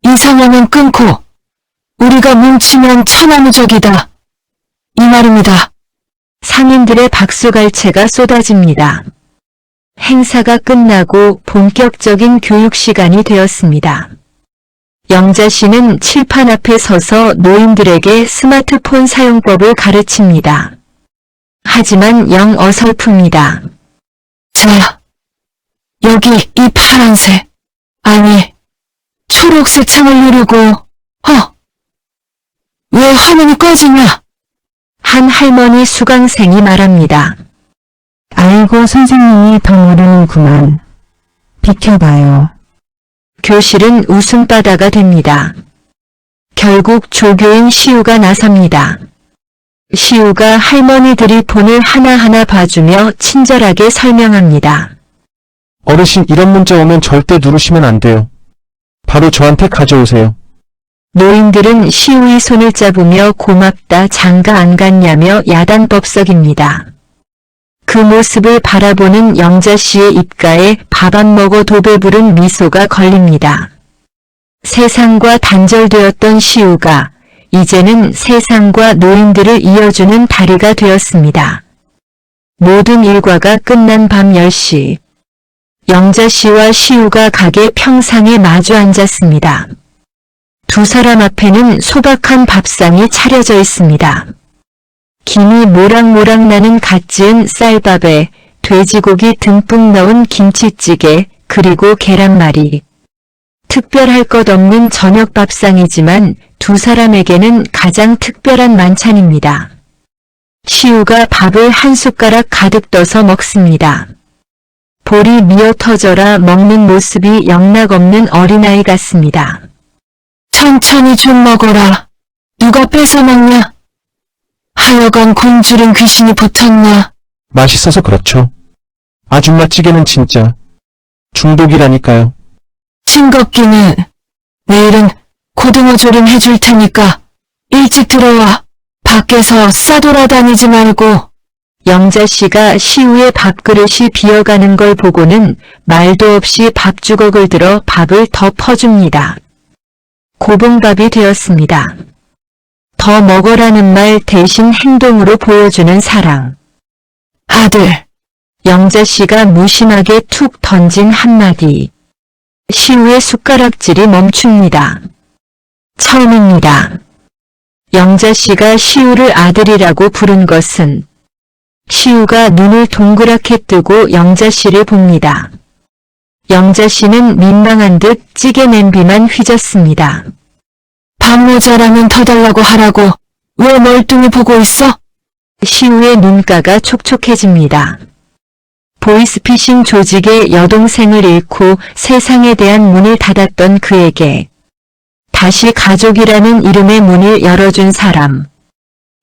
이상하면 끊고, 우리가 뭉치면 천하무적이다. 이 말입니다. 상인들의 박수갈채가 쏟아집니다. 행사가 끝나고 본격적인 교육 시간이 되었습니다. 영자 씨는 칠판 앞에 서서 노인들에게 스마트폰 사용법을 가르칩니다. 하지만 영 어설픕니다. 자, 여기 이 파란색, 아니, 초록색 창을 누르고, 왜 화면이 꺼지냐? 한 할머니 수강생이 말합니다. 아이고 선생님이 더 모르는구만. 비켜봐요. 교실은 웃음바다가 됩니다. 결국 조교인 시우가 나섭니다. 시우가 할머니들이 폰을 하나하나 봐주며 친절하게 설명합니다. 어르신 이런 문자 오면 절대 누르시면 안 돼요. 바로 저한테 가져오세요. 노인들은 시우의 손을 잡으며 고맙다 장가 안 갔냐며 야단법석입니다. 그 모습을 바라보는 영자 씨의 입가에 밥 안 먹어도 배부른 미소가 걸립니다. 세상과 단절되었던 시우가 이제는 세상과 노인들을 이어주는 다리가 되었습니다. 모든 일과가 끝난 밤 10시. 영자 씨와 시우가 가게 평상에 마주 앉았습니다. 두 사람 앞에는 소박한 밥상이 차려져 있습니다. 김이 모락모락 나는 갓 지은 쌀밥에 돼지고기 듬뿍 넣은 김치찌개 그리고 계란말이. 특별할 것 없는 저녁 밥상이지만 두 사람에게는 가장 특별한 만찬입니다. 시우가 밥을 한 숟가락 가득 떠서 먹습니다. 볼이 미어 터져라 먹는 모습이 영락없는 어린아이 같습니다. 천천히 좀 먹어라. 누가 뺏어 먹냐? 하여간 곤주린 귀신이 붙었나? 맛있어서 그렇죠. 아줌마 찌개는 진짜 중독이라니까요. 싱겁기는 내일은 고등어 조림 해줄 테니까 일찍 들어와. 밖에서 싸돌아다니지 말고. 영자 씨가 시우의 밥그릇이 비어가는 걸 보고는 말도 없이 밥주걱을 들어 밥을 더 퍼줍니다. 고봉밥이 되었습니다. 더 먹으라는 말 대신 행동으로 보여주는 사랑. 아들, 영자 씨가 무심하게 툭 던진 한마디. 시우의 숟가락질이 멈춥니다. 처음입니다. 영자 씨가 시우를 아들이라고 부른 것은 시우가 눈을 동그랗게 뜨고 영자 씨를 봅니다. 영자 씨는 민망한 듯 찌개 냄비만 휘젓습니다. 밥 모자라면 더 달라고 하라고. 왜 멀뚱히 보고 있어? 시우의 눈가가 촉촉해집니다. 보이스피싱 조직의 여동생을 잃고 세상에 대한 문을 닫았던 그에게 다시 가족이라는 이름의 문을 열어준 사람.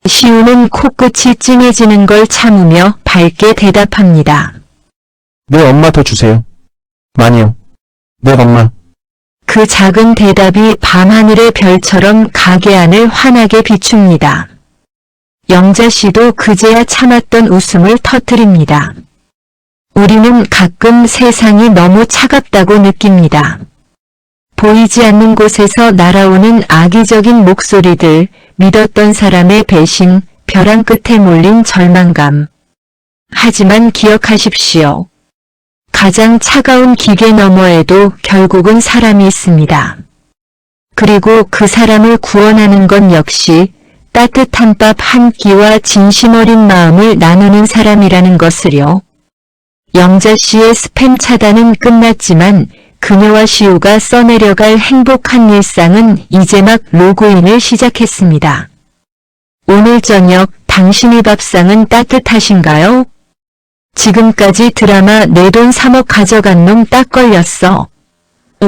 시우는 코끝이 찡해지는 걸 참으며 밝게 대답합니다. 내 엄마 더 주세요. 많이요. 내 엄마. 그 작은 대답이 밤하늘의 별처럼 가게 안을 환하게 비춥니다. 영자 씨도 그제야 참았던 웃음을 터뜨립니다. 우리는 가끔 세상이 너무 차갑다고 느낍니다. 보이지 않는 곳에서 날아오는 악의적인 목소리들, 믿었던 사람의 배신, 벼랑 끝에 몰린 절망감. 하지만 기억하십시오. 가장 차가운 기계 너머에도 결국은 사람이 있습니다. 그리고 그 사람을 구원하는 건 역시 따뜻한 밥 한 끼와 진심 어린 마음을 나누는 사람이라는 것을요. 영자 씨의 스팸 차단은 끝났지만 그녀와 시우가 써내려갈 행복한 일상은 이제 막 로그인을 시작했습니다. 오늘 저녁 당신의 밥상은 따뜻하신가요? 지금까지 드라마 내 돈 3억 가져간 놈 딱 걸렸어.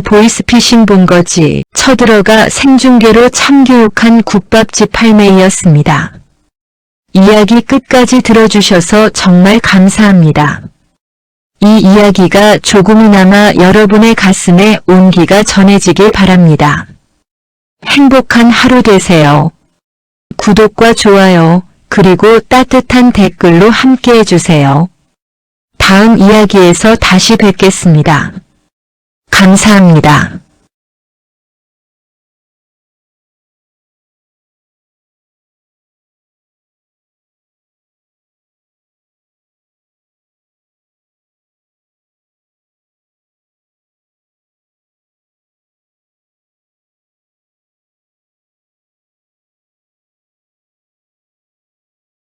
보이스피싱 본 거지. 쳐들어가 생중계로 참교육한 국밥집 할매이었습니다. 이야기 끝까지 들어주셔서 정말 감사합니다. 이 이야기가 조금이나마 여러분의 가슴에 온기가 전해지길 바랍니다. 행복한 하루 되세요. 구독과 좋아요, 그리고 따뜻한 댓글로 함께 해주세요. 다음 이야기에서 다시 뵙겠습니다. 감사합니다.